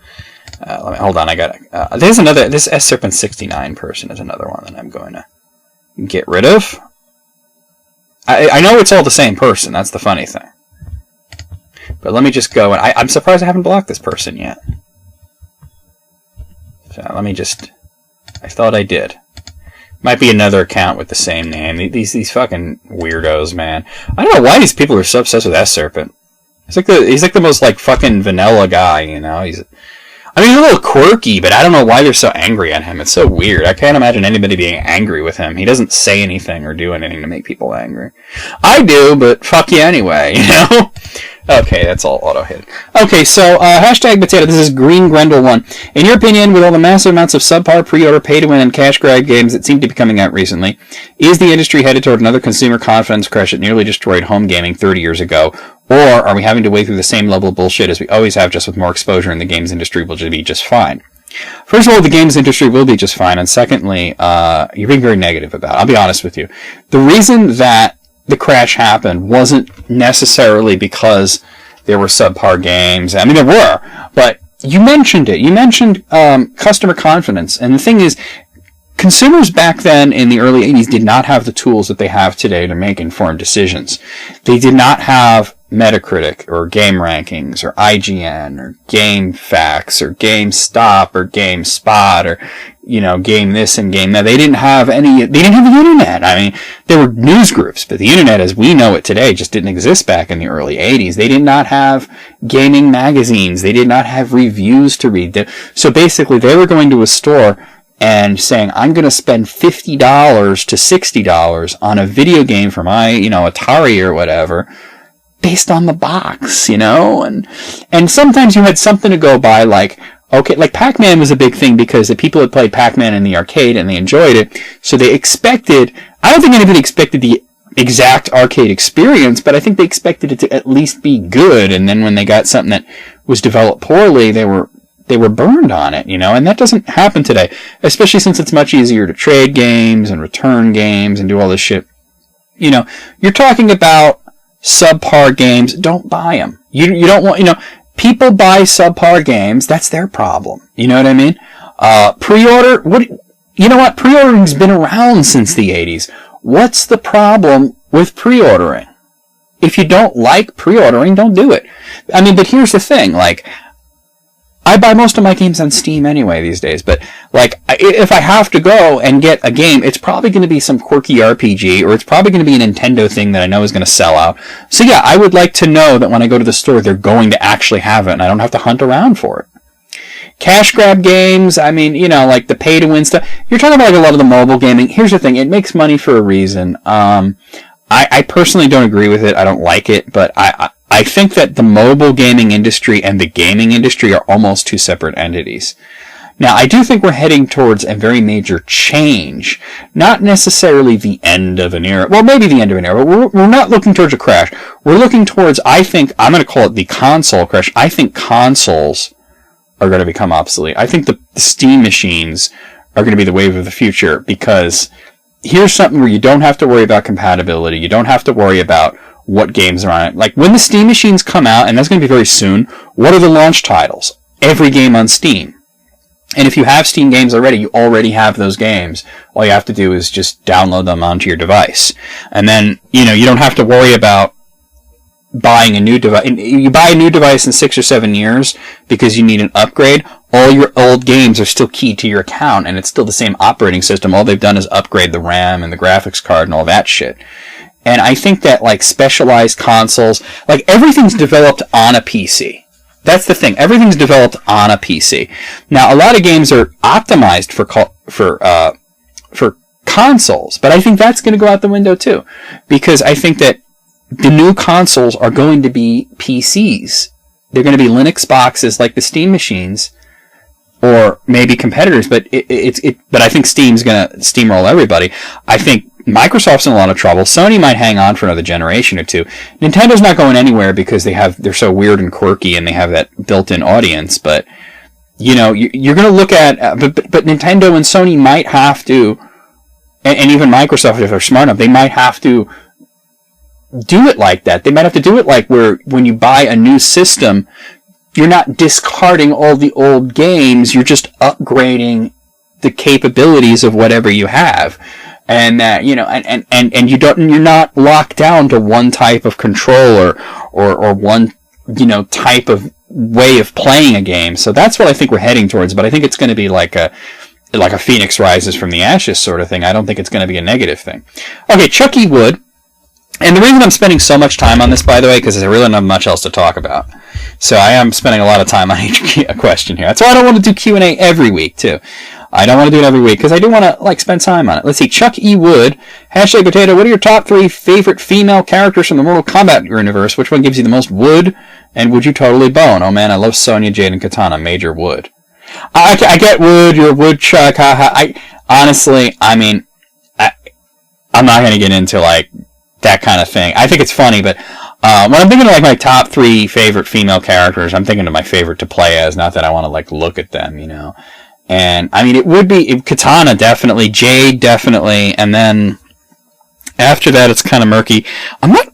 hold on, I got there's another, this S-Serpent69 person is another one that I'm going to get rid of. I know it's all the same person, that's the funny thing. But let me just go, and I'm surprised I haven't blocked this person yet. So let me just, I thought I did. Might be another account with the same name. These fucking weirdos, man. I don't know why these people are so obsessed with S-Serpent. He's like the most like fucking vanilla guy, He's a little quirky, but I don't know why they're so angry at him. It's so weird. I can't imagine anybody being angry with him. He doesn't say anything or do anything to make people angry. I do, but fuck you anyway, Okay, that's all auto-hit. Okay, so, hashtag potato. This is Green Grendel 1. In your opinion, with all the massive amounts of subpar, pre-order, pay-to-win, and cash grab games that seem to be coming out recently, is the industry headed toward another consumer confidence crash that nearly destroyed home gaming 30 years ago? Or are we having to wade through the same level of bullshit as we always have, just with more exposure, and the games industry will be just fine? First of all, the games industry will be just fine, and secondly, you're being very negative about it. I'll be honest with you. The reason that the crash happened wasn't necessarily because there were subpar games. I mean, there were, but you mentioned it. You mentioned customer confidence, and the thing is, consumers back then in the early 80s did not have the tools that they have today to make informed decisions. They did not have Metacritic or Game Rankings or IGN or GameFAQs or GameStop or GameSpot or, Game this and Game that. They didn't have the internet. I mean, there were news groups, but the internet as we know it today just didn't exist back in the early 80s. They did not have gaming magazines. They did not have reviews to read. So basically, they were going to a store and saying, I'm going to spend $50 to $60 on a video game for my, Atari or whatever, based on the box, and sometimes you had something to go by, like, okay, like Pac-Man was a big thing because the people had played Pac-Man in the arcade and they enjoyed it, so they expected, I don't think anybody expected the exact arcade experience, but I think they expected it to at least be good, and then when they got something that was developed poorly, they were burned on it, and that doesn't happen today, especially since it's much easier to trade games and return games and do all this shit. You're talking about subpar games, don't buy them. You don't want, people buy subpar games, that's their problem. You know what I mean? Pre-order, pre-ordering's been around since the 80s. What's the problem with pre-ordering? If you don't like pre-ordering, don't do it. I mean, but here's the thing, like, I buy most of my games on Steam anyway these days, but, like, if I have to go and get a game, it's probably going to be some quirky RPG, or it's probably going to be a Nintendo thing that I know is going to sell out. So yeah, I would like to know that when I go to the store, they're going to actually have it, and I don't have to hunt around for it. Cash grab games, I mean, like the pay-to-win stuff. You're talking about, like, a lot of the mobile gaming. Here's the thing, it makes money for a reason. I personally don't agree with it. I don't like it, but I I think that the mobile gaming industry and the gaming industry are almost two separate entities. Now, I do think we're heading towards a very major change. Not necessarily the end of an era. Well, maybe the end of an era, but we're not looking towards a crash. We're looking towards, I think, I'm going to call it the console crash. I think consoles are going to become obsolete. I think the Steam machines are going to be the wave of the future, because here's something where you don't have to worry about compatibility. You don't have to worry about what games are on it. Like, when the Steam machines come out, and that's going to be very soon, what are the launch titles? Every game on Steam. And if you have Steam games already, you already have those games. All you have to do is just download them onto your device. And then, you don't have to worry about buying a new device. You buy a new device in 6 or 7 years because you need an upgrade. All your old games are still keyed to your account, and it's still the same operating system. All they've done is upgrade the RAM and the graphics card and all that shit. And I think that, like, specialized consoles, like, everything's developed on a PC. That's the thing. Everything's developed on a PC. Now, a lot of games are optimized for consoles, but I think that's going to go out the window too, because I think that the new consoles are going to be PCs. They're going to be Linux boxes like the Steam machines, or maybe competitors. But but I think Steam's going to steamroll everybody. I think Microsoft's in a lot of trouble. Sony might hang on for another generation or two. Nintendo's not going anywhere because they're so weird and quirky and they have that built-in audience. But, you're going to look at, but Nintendo and Sony might have to, and even Microsoft, if they're smart enough, they might have to do it like that. They might have to do it like where when you buy a new system, you're not discarding all the old games, you're just upgrading the capabilities of whatever you have. And and you're not locked down to one type of controller or one type of way of playing a game. So that's what I think we're heading towards. But I think it's going to be like a phoenix rises from the ashes sort of thing. I don't think it's going to be a negative thing. Okay, Chuck E. Wood. And the reason I'm spending so much time on this, by the way, because I really don't have much else to talk about. So I am spending a lot of time on each question here. That's why I don't want to do Q&A every week, too. I don't want to do it every week, because I do want to, spend time on it. Let's see, Chuck E. Wood, #Potato, what are your top 3 favorite female characters from the Mortal Kombat universe? Which one gives you the most wood, and would you totally bone? Oh man, I love Sonya, Jade, and Katana. Major wood. I get wood, you're a woodchuck, honestly, I'm not going to get into, that kind of thing. I think it's funny, but when I'm thinking of my top 3 favorite female characters, I'm thinking of my favorite to play as, not that I want to look at them, And it would be Katana definitely, Jade definitely, and then after that it's kind of murky. I'm not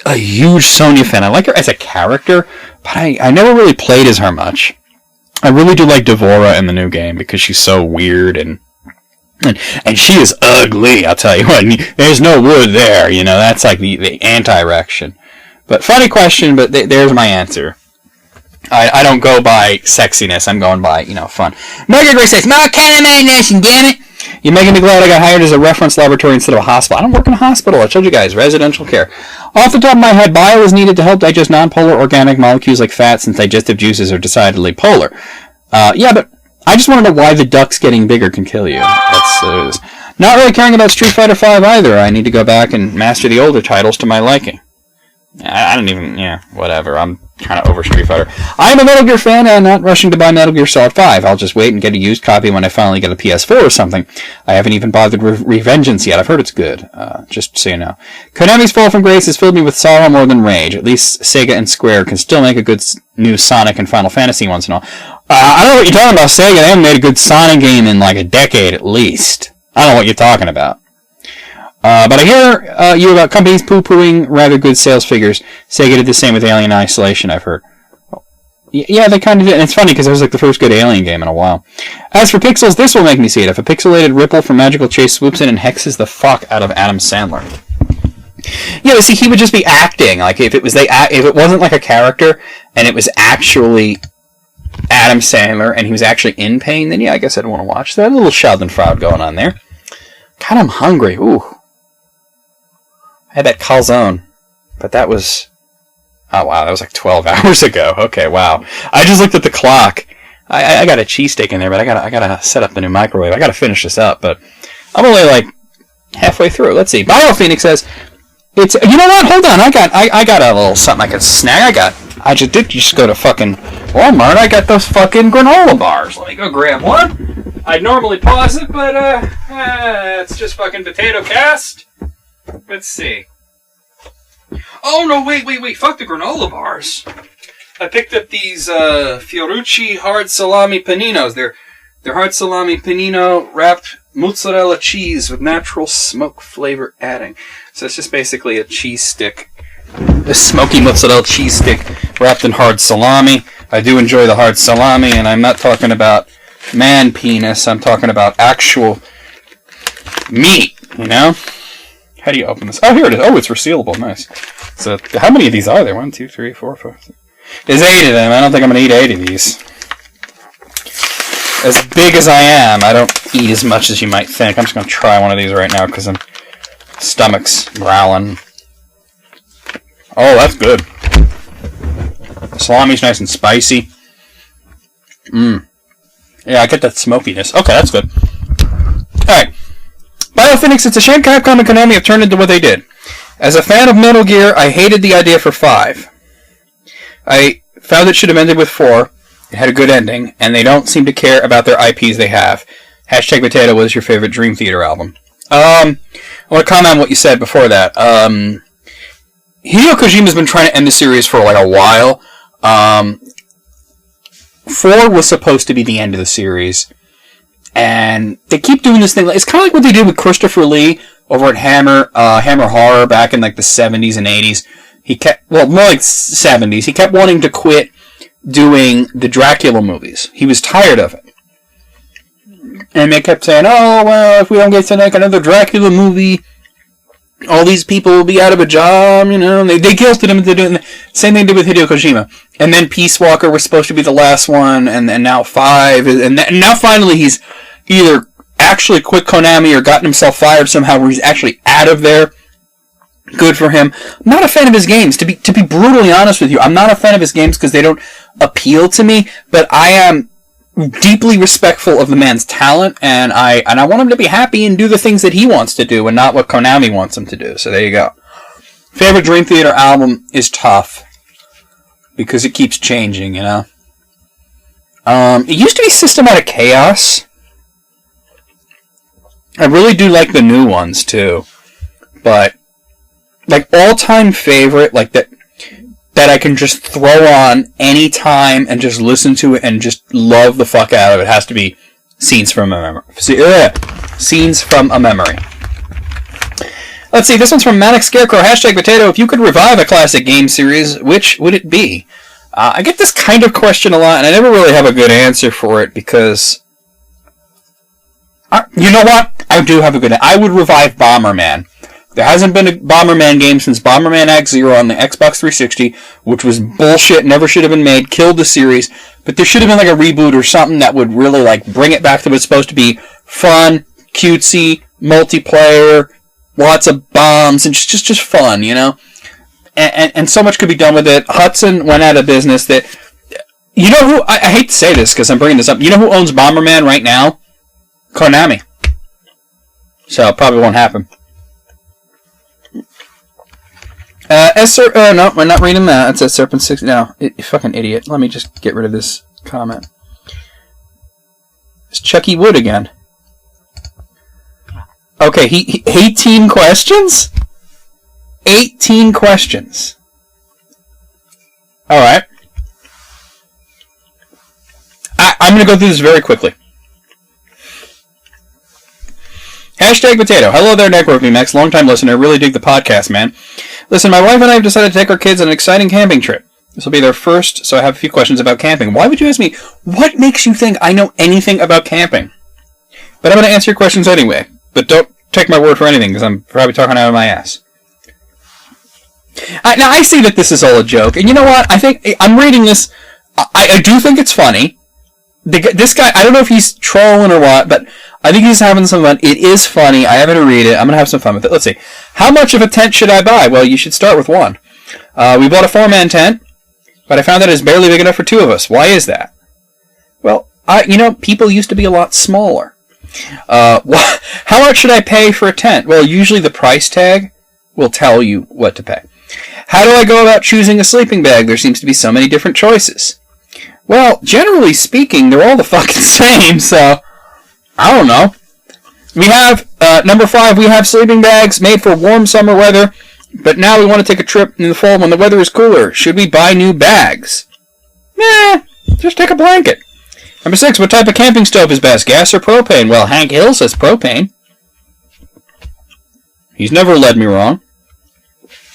a huge Sonya fan. I like her as a character, but I never really played as her much. I really do like Devora in the new game because she's so weird and she is ugly, I'll tell you what. There's no wood there, that's like the anti-reaction. But funny question, but there's my answer. I don't go by sexiness, I'm going by, fun. Mega Grace says, "More kind of imagination, damn it! You're making me glad I got hired as a reference laboratory instead of a hospital." I don't work in a hospital, I told you guys, residential care. Off the top of my head, bile is needed to help digest nonpolar organic molecules like fat, since digestive juices are decidedly polar. Yeah, but I just want to know why the ducks getting bigger can kill you. That's not really caring about Street Fighter V either. I need to go back and master the older titles to my liking. I don't even, whatever. I'm kind of over Street Fighter. I'm a Metal Gear fan, and I'm not rushing to buy Metal Gear Solid 5. I'll just wait and get a used copy when I finally get a PS4 or something. I haven't even bothered with Revengeance yet. I've heard it's good, just so you know. Konami's Fall from Grace has filled me with sorrow more than rage. At least Sega and Square can still make a good new Sonic and Final Fantasy once in a while. I don't know what you're talking about, Sega. They haven't made a good Sonic game in a decade at least. I don't know what you're talking about. But I hear you about companies poo-pooing rather good sales figures. Sega did the same with Alien Isolation, I've heard. Yeah, they kind of did. And it's funny because it was the first good Alien game in a while. As for pixels, this will make me see it. If a pixelated ripple from Magical Chase swoops in and hexes the fuck out of Adam Sandler. Yeah, but see, he would just be acting. If it wasn't like a character and it was actually Adam Sandler and he was actually in pain, then yeah, I guess I'd want to watch that. A little Schadenfreude going on there. God, I'm hungry. Ooh. I had that calzone, but that was... Oh, wow, that was 12 hours ago. Okay, wow. I just looked at the clock. I got a cheesesteak in there, but I gotta set up the new microwave. I gotta finish this up, but I'm only halfway through. Let's see. BioPhoenix says, It's, you know what? Hold on. I got a little something I can snag. I just did just go to fucking Walmart. I got those fucking granola bars. Let me go grab one. I'd normally pause it, but it's just fucking POTATOCAST. Let's see. Oh no! Wait! Fuck the granola bars. I picked up these Fiorucci hard salami paninos. They're hard salami panino wrapped mozzarella cheese with natural smoke flavor adding. So it's just basically a cheese stick. A smoky mozzarella cheese stick wrapped in hard salami. I do enjoy the hard salami, and I'm not talking about man penis. I'm talking about actual meat, you know? How do you open this? Oh, here it is. Oh, it's resealable. Nice. So, how many of these are there? 1, 2, 3, 4, 5, 6. There's 8 of them. I don't think I'm going to eat 8 of these. As big as I am, I don't eat as much as you might think. I'm just going to try one of these right now because my stomach's growling. Oh, that's good. The salami's nice and spicy. Yeah, I get that smokiness. Okay, that's good. Alright. Biophoenix, it's a shame Capcom and Konami have turned into what they did. As a fan of Metal Gear, I hated the idea for 5. I found it should have ended with 4. It had a good ending, and they don't seem to care about their IPs they have. Hashtag Potato, what is your favorite Dream Theater album? I want to comment on what you said before that. Hideo Kojima's been trying to end the series for like a while. 4 was supposed to be the end of the series. And they keep doing this thing. It's kind of like what they did with Christopher Lee over at Hammer Horror back in like the 70s and 80s. More like 70s. He kept wanting to quit doing the Dracula movies. He was tired of it. And they kept saying, oh, well, if we don't get to make another Dracula movie, all these people will be out of a job, you know. They guilted him into doing the same thing they did with Hideo Kojima. And then Peace Walker was supposed to be the last one, and now 5. And now finally he's either actually quit Konami or gotten himself fired somehow where he's actually out of there. Good for him. I'm not a fan of his games. To be brutally honest with you, I'm not a fan of his games because they don't appeal to me, but I am deeply respectful of the man's talent, and I want him to be happy and do the things that he wants to do and not what Konami wants him to do. So there you go. Favorite Dream Theater album is tough because it keeps changing, you know. It used to be Systematic Chaos. I really do like the new ones too, but like all-time favorite, like that I can just throw on any time and just listen to it and just love the fuck out of it, has to be Scenes from a Memory. Scenes from a Memory. Let's see, this one's from Manic Scarecrow. Hashtag Potato. If you could revive a classic game series, which would it be? I get this kind of question a lot, and I never really have a good answer for it because... you know what? I do have a good answer. I would revive Bomberman. There hasn't been a Bomberman game since Bomberman X-Zero on the Xbox 360, which was bullshit, never should have been made, killed the series, but there should have been like a reboot or something that would really like bring it back to what it's supposed to be. Fun, cutesy, multiplayer, lots of bombs, and just fun, you know? And so much could be done with it. Hudson went out of business. You know who, I hate to say this because I'm bringing this up, you know who owns Bomberman right now? Konami. So it probably won't happen. No, we're not reading that. It says Serpent 6. No, you fucking idiot. Let me just get rid of this comment. It's Chucky Wood again. Okay, 18 questions? 18 questions. Alright. I'm going to go through this very quickly. Hashtag Potato. Hello there, NecroVMX. Long-time listener. Really dig the podcast, man. Listen, my wife and I have decided to take our kids on an exciting camping trip. This will be their first, so I have a few questions about camping. Why would you ask me, what makes you think I know anything about camping? But I'm going to answer your questions anyway. But don't take my word for anything, because I'm probably talking out of my ass. Now, I see that this is all a joke. And you know what? I think, I'm reading this, I do think it's funny. This guy, I don't know if he's trolling or what, but I think he's having some fun. It is funny. I haven't read it. I'm going to have some fun with it. Let's see. How much of a tent should I buy? Well, you should start with one. We bought a 4-man tent, but I found that it's barely big enough for 2 of us. Why is that? Well, people used to be a lot smaller. How much should I pay for a tent? Well, usually the price tag will tell you what to pay. How do I go about choosing a sleeping bag? There seems to be so many different choices. Well, generally speaking, they're all the fucking same, so I don't know. We have, number 5, we have sleeping bags made for warm summer weather, but now we want to take a trip in the fall when the weather is cooler. Should we buy new bags? Nah, just take a blanket. Number 6, what type of camping stove is best, gas or propane? Well, Hank Hill says propane. He's never led me wrong.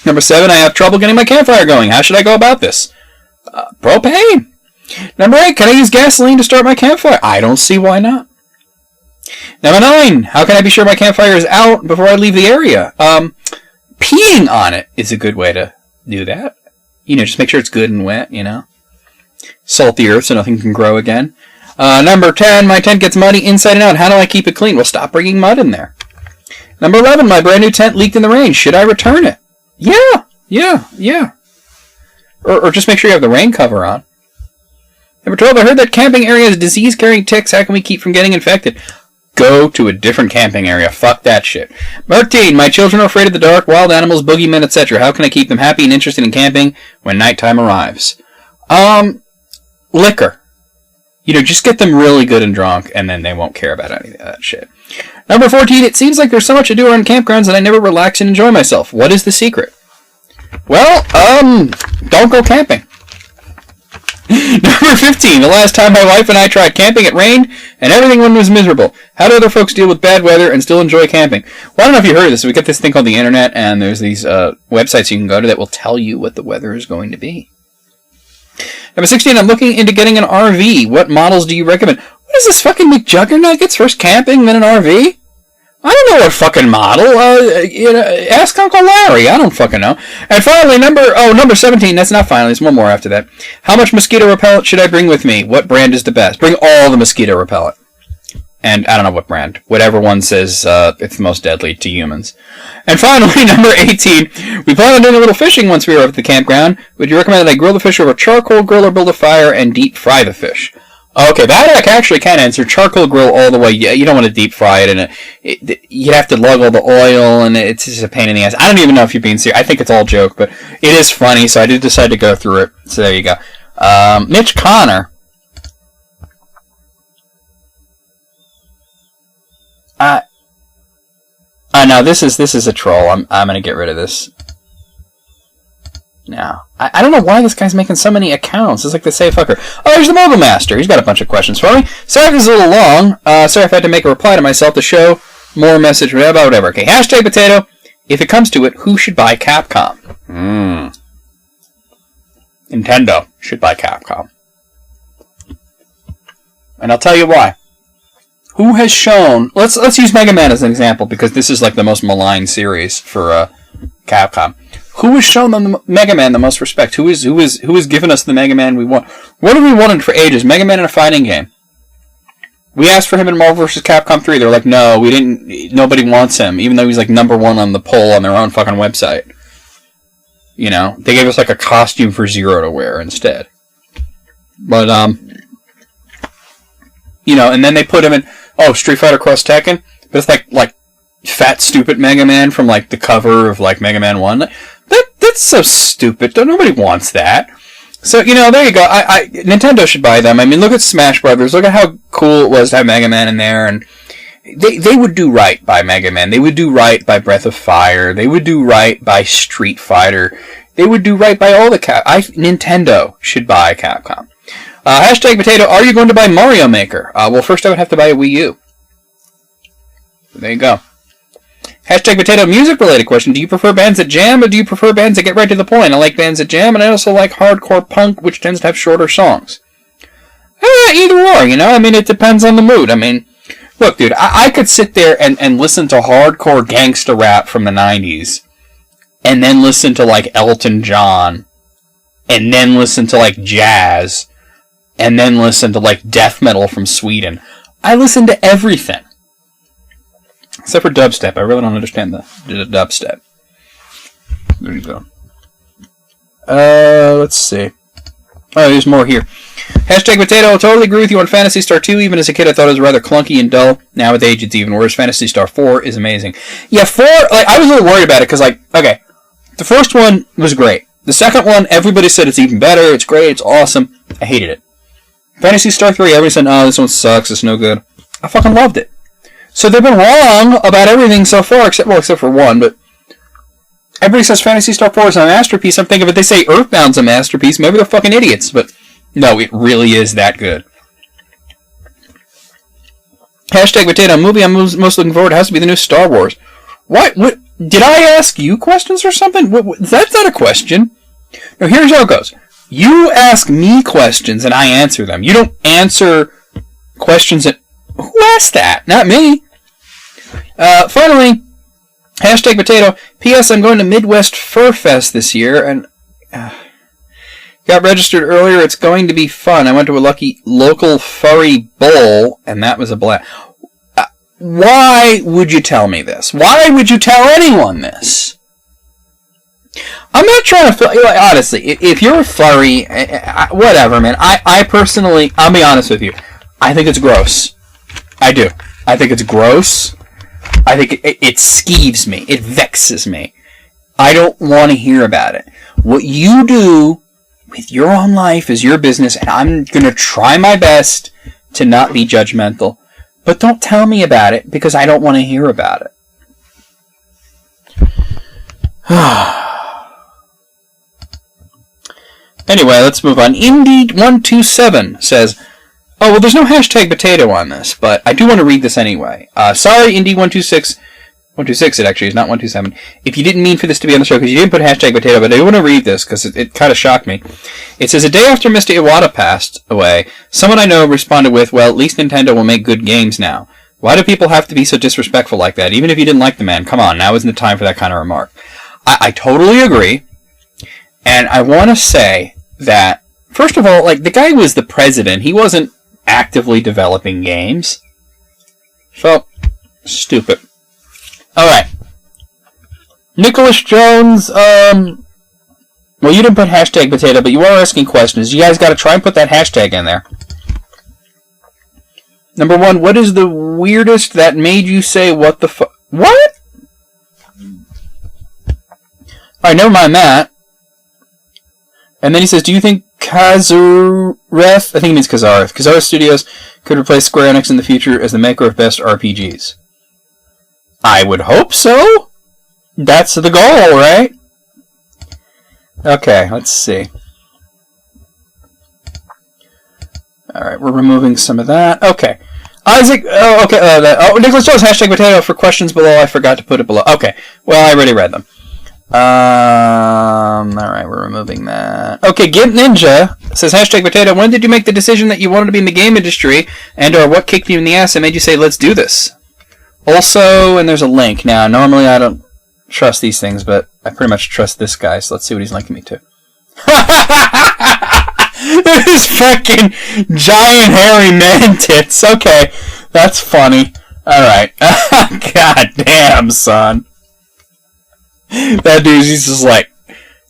Number 7, I have trouble getting my campfire going. How should I go about this? Propane. Number 8, can I use gasoline to start my campfire? I don't see why not. Number 9, how can I be sure my campfire is out before I leave the area? Peeing on it is a good way to do that. Just make sure it's good and wet, Salt the earth so nothing can grow again. Number 10, my tent gets muddy inside and out. How do I keep it clean? Well, stop bringing mud in there. Number 11, my brand new tent leaked in the rain. Should I return it? Yeah. Or just make sure you have the rain cover on. Number 12, I heard that camping area has disease-carrying ticks. How can we keep from getting infected? Go to a different camping area. Fuck that shit. 13, my children are afraid of the dark, wild animals, boogeymen, etc. How can I keep them happy and interested in camping when nighttime arrives? Liquor. Just get them really good and drunk, and then they won't care about any of that shit. Number 14, it seems like there's so much to do around campgrounds that I never relax and enjoy myself. What is the secret? Well, don't go camping. Number 15, the last time my wife and I tried camping, it rained, and everything was miserable. How do other folks deal with bad weather and still enjoy camping? Well, I don't know if you heard of this. We got this thing called the internet, and there's these websites you can go to that will tell you what the weather is going to be. Number 16, I'm looking into getting an RV. What models do you recommend? What is this fucking McJuggernaut gets first camping, then an RV? I don't know what fucking model. Ask Uncle Larry. I don't fucking know. And finally, number 17. That's not finally. There's one more after that. How much mosquito repellent should I bring with me? What brand is the best? Bring all the mosquito repellent. And I don't know what brand. Whatever one says it's the most deadly to humans. And finally, number 18. We plan on doing a little fishing once we are up at the campground. Would you recommend that I grill the fish over a charcoal grill or build a fire and deep fry the fish? Okay, that I actually can answer. Charcoal grill all the way. Yeah, you don't want to deep fry it, and you'd have to lug all the oil, and it's just a pain in the ass. I don't even know if you're being serious. I think it's all joke, but it is funny, so I did decide to go through it. So there you go. Mitch Connor. No, this is a troll. I'm gonna get rid of this. Now, I don't know why this guy's making so many accounts. It's like the safe fucker. Oh, there's the Mobile Master. He's got a bunch of questions for me. Sorry if it's a little long. Sorry if I had to make a reply to myself to show more message, whatever. Okay, hashtag potato. If it comes to it, who should buy Capcom? Nintendo should buy Capcom. And I'll tell you why. Who has shown... Let's use Mega Man as an example, because this is like the most maligned series for Capcom. Who has shown them the Mega Man the most respect? Who has given us the Mega Man we want? What have we wanted for ages? Mega Man in a fighting game. We asked for him in Marvel vs. Capcom 3. They're like, no, we didn't. Nobody wants him, even though he's like number 1 on the poll on their own fucking website. They gave us like a costume for Zero to wear instead. But and then they put him in Street Fighter Cross Tekken, but it's like fat stupid Mega Man from like the cover of like Mega Man 1. That's so stupid. Nobody wants that. So, there you go. Nintendo should buy them. I mean, look at Smash Brothers. Look at how cool it was to have Mega Man in there. And they would do right by Mega Man. They would do right by Breath of Fire. They would do right by Street Fighter. They would do right by all the Nintendo should buy Capcom. Hashtag potato, are you going to buy Mario Maker? Well, first I would have to buy a Wii U. There you go. Hashtag potato, music-related question. Do you prefer bands that jam, or do you prefer bands that get right to the point? I like bands that jam, and I also like hardcore punk, which tends to have shorter songs. Either or, I mean, it depends on the mood. I mean, look, dude, I could sit there and listen to hardcore gangsta rap from the 90s, and then listen to, like, Elton John, and then listen to, like, jazz, and then listen to, like, death metal from Sweden. I listen to everything. Except for dubstep. I really don't understand the dubstep. There you go. Let's see. Oh, there's more here. Hashtag Potato, I totally agree with you on Phantasy Star 2. Even as a kid, I thought it was rather clunky and dull. Now with age, it's even worse. Phantasy Star 4 is amazing. Yeah, 4, like, I was a little worried about it, because, like, okay, the first one was great. The second one, everybody said it's even better, it's great, it's awesome. I hated it. Phantasy Star 3, everybody said, oh, this one sucks, it's no good. I fucking loved it. So they've been wrong about everything so far, except for one, but everybody says Phantasy Star 4 is a masterpiece. I'm thinking, if they say Earthbound's a masterpiece, maybe they're fucking idiots, but no, it really is that good. Hashtag Potato, movie I'm most looking forward to has to be the new Star Wars. What? Did I ask you questions or something? That's not a question. Now, here's how it goes. You ask me questions and I answer them. You don't answer questions that... Who asked that? Not me. Finally, hashtag Potato. P.S. I'm going to Midwest Fur Fest this year and... got registered earlier. It's going to be fun. I went to a lucky local furry bowl, and that was a blast. Why would you tell me this? Why would you tell anyone this? I'm not trying to feel... Like, honestly, if you're a furry... whatever, man. I personally... I'll be honest with you. I think it's gross. I do. I think it's gross. I think it skeeves me. It vexes me. I don't want to hear about it. What you do with your own life is your business, and I'm going to try my best to not be judgmental. But don't tell me about it, because I don't want to hear about it. Anyway, let's move on. Indeed127 says, oh, well, there's no hashtag potato on this, but I do want to read this anyway. Sorry, Indeed126. 126 it actually is, not 127. If you didn't mean for this to be on the show, because you didn't put hashtag potato, but I do want to read this, because it kind of shocked me. It says, a day after Mr. Iwata passed away, someone I know responded with, well, at least Nintendo will make good games now. Why do people have to be so disrespectful like that? Even if you didn't like the man, come on, now isn't the time for that kind of remark. I totally agree, and I want to say that, first of all, like, the guy was the president. He wasn't actively developing games. So, stupid. Alright. Nicholas Jones, well, you didn't put hashtag potato, but you are asking questions. You guys gotta try and put that hashtag in there. Number 1, what is the weirdest that made you say, what the fuck? What? Alright, never mind that. And then he says, do you think Kazareth, I think it means Kazareth, Kazareth Studios could replace Square Enix in the future as the maker of best RPGs? I would hope so. That's the goal, right? Okay, let's see. Alright, we're removing some of that. Okay. Isaac, Nicholas Jones, hashtag potato for questions below. I forgot to put it below. Okay, well, I already read them. Alright, we're removing that. Okay, Gimp Ninja says, hashtag potato, when did you make the decision that you wanted to be in the game industry, and or what kicked you in the ass and made you say, let's do this? Also, and there's a link. Now, normally I don't trust these things, but I pretty much trust this guy, so let's see what he's linking me to. This fucking giant hairy man tits. Okay, that's funny. Alright. God damn, son. That dude's just like...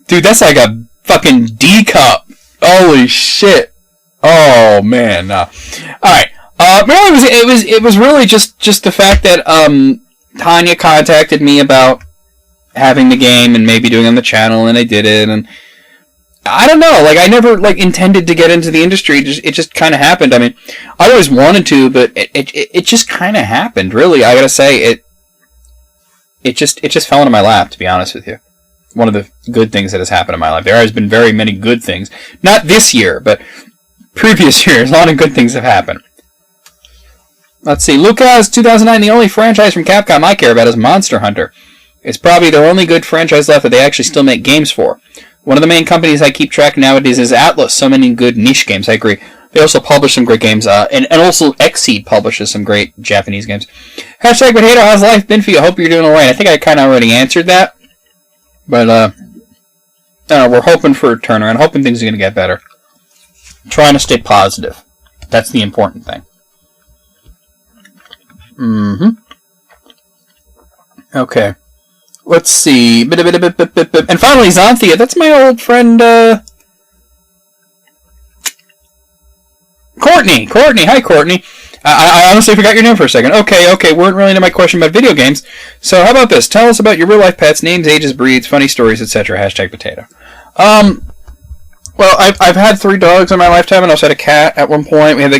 Dude, that's like a fucking D cup. Holy shit. Oh, man. Alright. It was really just the fact that Tanya contacted me about having the game and maybe doing it on the channel, and I did it, and I don't know, like, I never, like, intended to get into the industry. It just kind of happened. I mean, I always wanted to, but it just kind of happened, really. I gotta say, it just fell into my lap, to be honest with you. One of the good things that has happened in my life. There has been very many good things. Not this year, but previous years. A lot of good things have happened. Let's see. Lucas, 2009, the only franchise from Capcom I care about is Monster Hunter. It's probably their only good franchise left that they actually still make games for. One of the main companies I keep track nowadays is Atlas. So many good niche games. I agree. They also publish some great games. And also Xseed publishes some great Japanese games. Hashtag Potato, how's life been for you? I hope you're doing alright. I think I kind of already answered that. But, we're hoping for a turnaround. Hoping things are going to get better. Trying to stay positive. That's the important thing. Okay. Let's see. And finally, Xanthia. That's my old friend, Courtney. Hi, Courtney. I honestly forgot your name for a second. Okay. Weren't really into my question about video games. So how about this? Tell us about your real life pets, names, ages, breeds, funny stories, etc. # potato. Well, I've had 3 dogs in my lifetime, and I also had a cat at one point. We had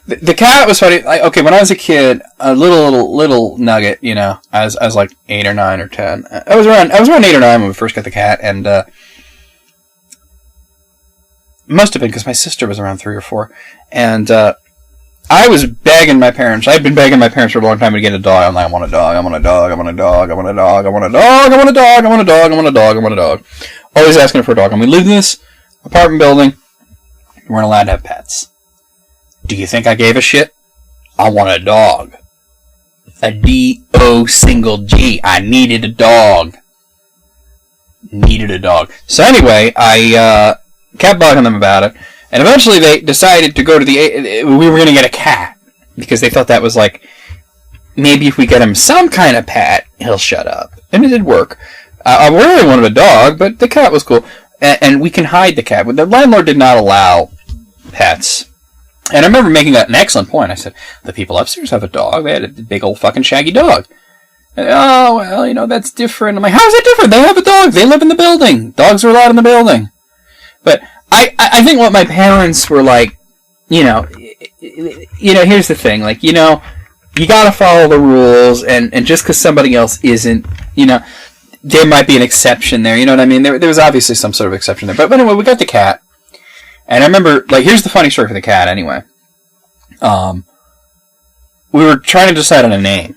the cat was funny. When I was a kid, a little nugget, I was like 8 or 9 or 10. I was around 8 or 9 when we first got the cat, and must have been because my sister was around 3 or 4, and I was begging my parents. I'd been begging my parents for a long time to get a dog. I'm like, I want a dog. Always asking for a dog. And we lived in this apartment building. We weren't allowed to have pets. Do you think I gave a shit? I want a dog. A D-O-single-G. I needed a dog. So anyway, I kept bugging them about it. And eventually they decided to go to we were going to get a cat. Because they thought that was like, maybe if we get him some kind of pet, he'll shut up. And it did work. I really wanted a dog, but the cat was cool. And we can hide the cat. But the landlord did not allow pets. And I remember making an excellent point. I said, the people upstairs have a dog. They had a big old fucking shaggy dog. And, oh, well, that's different. I'm like, how is it different? They have a dog. They live in the building. Dogs are allowed in the building. But I think what my parents were like, here's the thing. Like, you gotta follow the rules. And just because somebody else isn't, there might be an exception there. You know what I mean? There was obviously some sort of exception there. But anyway, we got the cat. And I remember, here's the funny story for the cat, anyway. We were trying to decide on a name.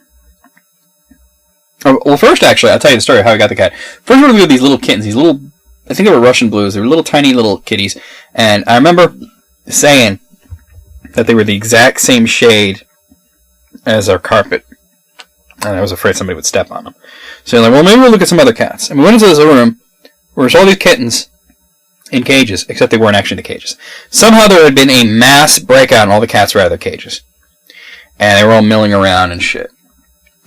Well, first, actually, I'll tell you the story of how I got the cat. First, we got these little kittens, these little, I think they were Russian blues. They were little, tiny little kitties. And I remember saying that they were the exact same shade as our carpet. And I was afraid somebody would step on them. So, maybe we'll look at some other cats. And we went into this room where there's all these kittens in cages, except they weren't actually in the cages. Somehow there had been a mass breakout and all the cats were out of their cages. And they were all milling around and shit.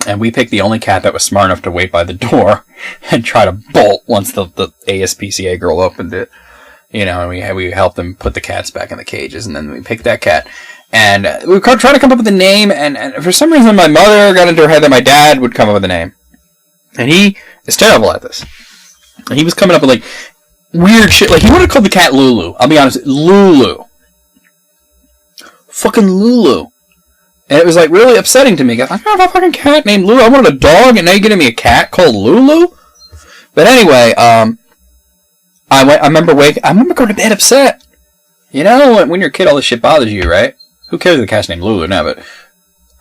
And we picked the only cat that was smart enough to wait by the door and try to bolt once the ASPCA girl opened it. And we helped them put the cats back in the cages, and then we picked that cat. And we were trying to come up with a name, and for some reason my mother got into her head that my dad would come up with a name. And he is terrible at this. And he was coming up with, weird shit. He wanted to call the cat Lulu. I'll be honest. Lulu. Fucking Lulu. And it was, really upsetting to me. I have a fucking cat named Lulu. I wanted a dog, and now you're getting me a cat called Lulu? But anyway, I remember going to bed upset. When you're a kid, all this shit bothers you, right? Who cares if the cat's named Lulu now? But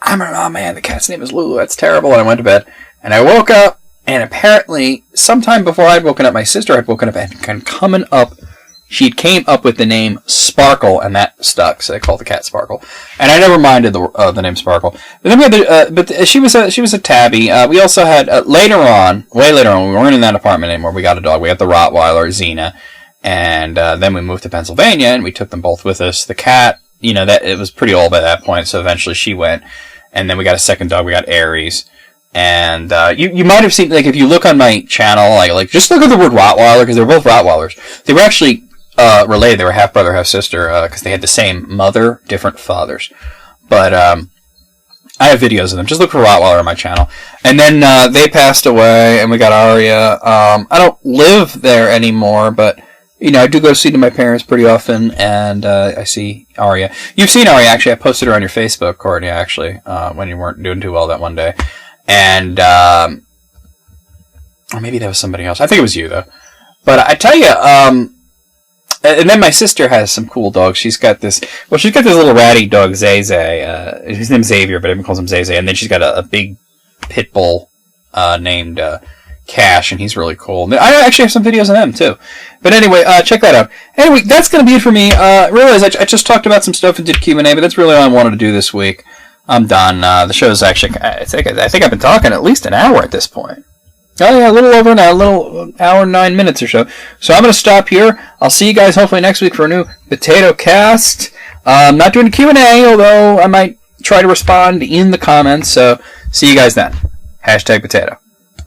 I remember, oh man, the cat's name is Lulu. That's terrible. And I went to bed. And I woke up, and apparently, sometime before I'd woken up, my sister had woken up and coming up, she came up with the name Sparkle, and that stuck, so they called the cat Sparkle. And I never minded the name Sparkle. But then we had but she was a tabby. We also had, way later on, we weren't in that apartment anymore, we got a dog. We had the Rottweiler, Xena, and then we moved to Pennsylvania, and we took them both with us. The cat, that it was pretty old by that point, so eventually she went. And then we got a second dog, we got Aries. And you might have seen, if you look on my channel, just look at the word Rottweiler, because they were both Rottweilers. They were actually related. They were half brother, half sister, because they had the same mother, different fathers. But I have videos of them. Just look for Rottweiler on my channel. And then they passed away, and we got Aria. I don't live there anymore, but I do go see to my parents pretty often, and I see Aria. You've seen Aria, actually. I posted her on your Facebook, Courtney, actually, when you weren't doing too well that one day. And or maybe that was somebody else. I think it was you, though. But I tell you, and then my sister has some cool dogs. She's got this little ratty dog, Zay Zay. His name's Xavier, but everyone calls him Zay Zay. And then she's got a big pit bull named Cash, and he's really cool. I actually have some videos of them, too. But anyway, check that out. Anyway, that's going to be it for me. Realize I just talked about some stuff and did Q&A, but that's really all I wanted to do this week. I'm done. The show's actually, I think I've been talking at least an hour at this point. Oh yeah, a little over an hour, a little hour and 9 minutes or so. So I'm going to stop here. I'll see you guys hopefully next week for a new POTATOCAST. I'm not doing a Q&A, although I might try to respond in the comments. So see you guys then. # potato.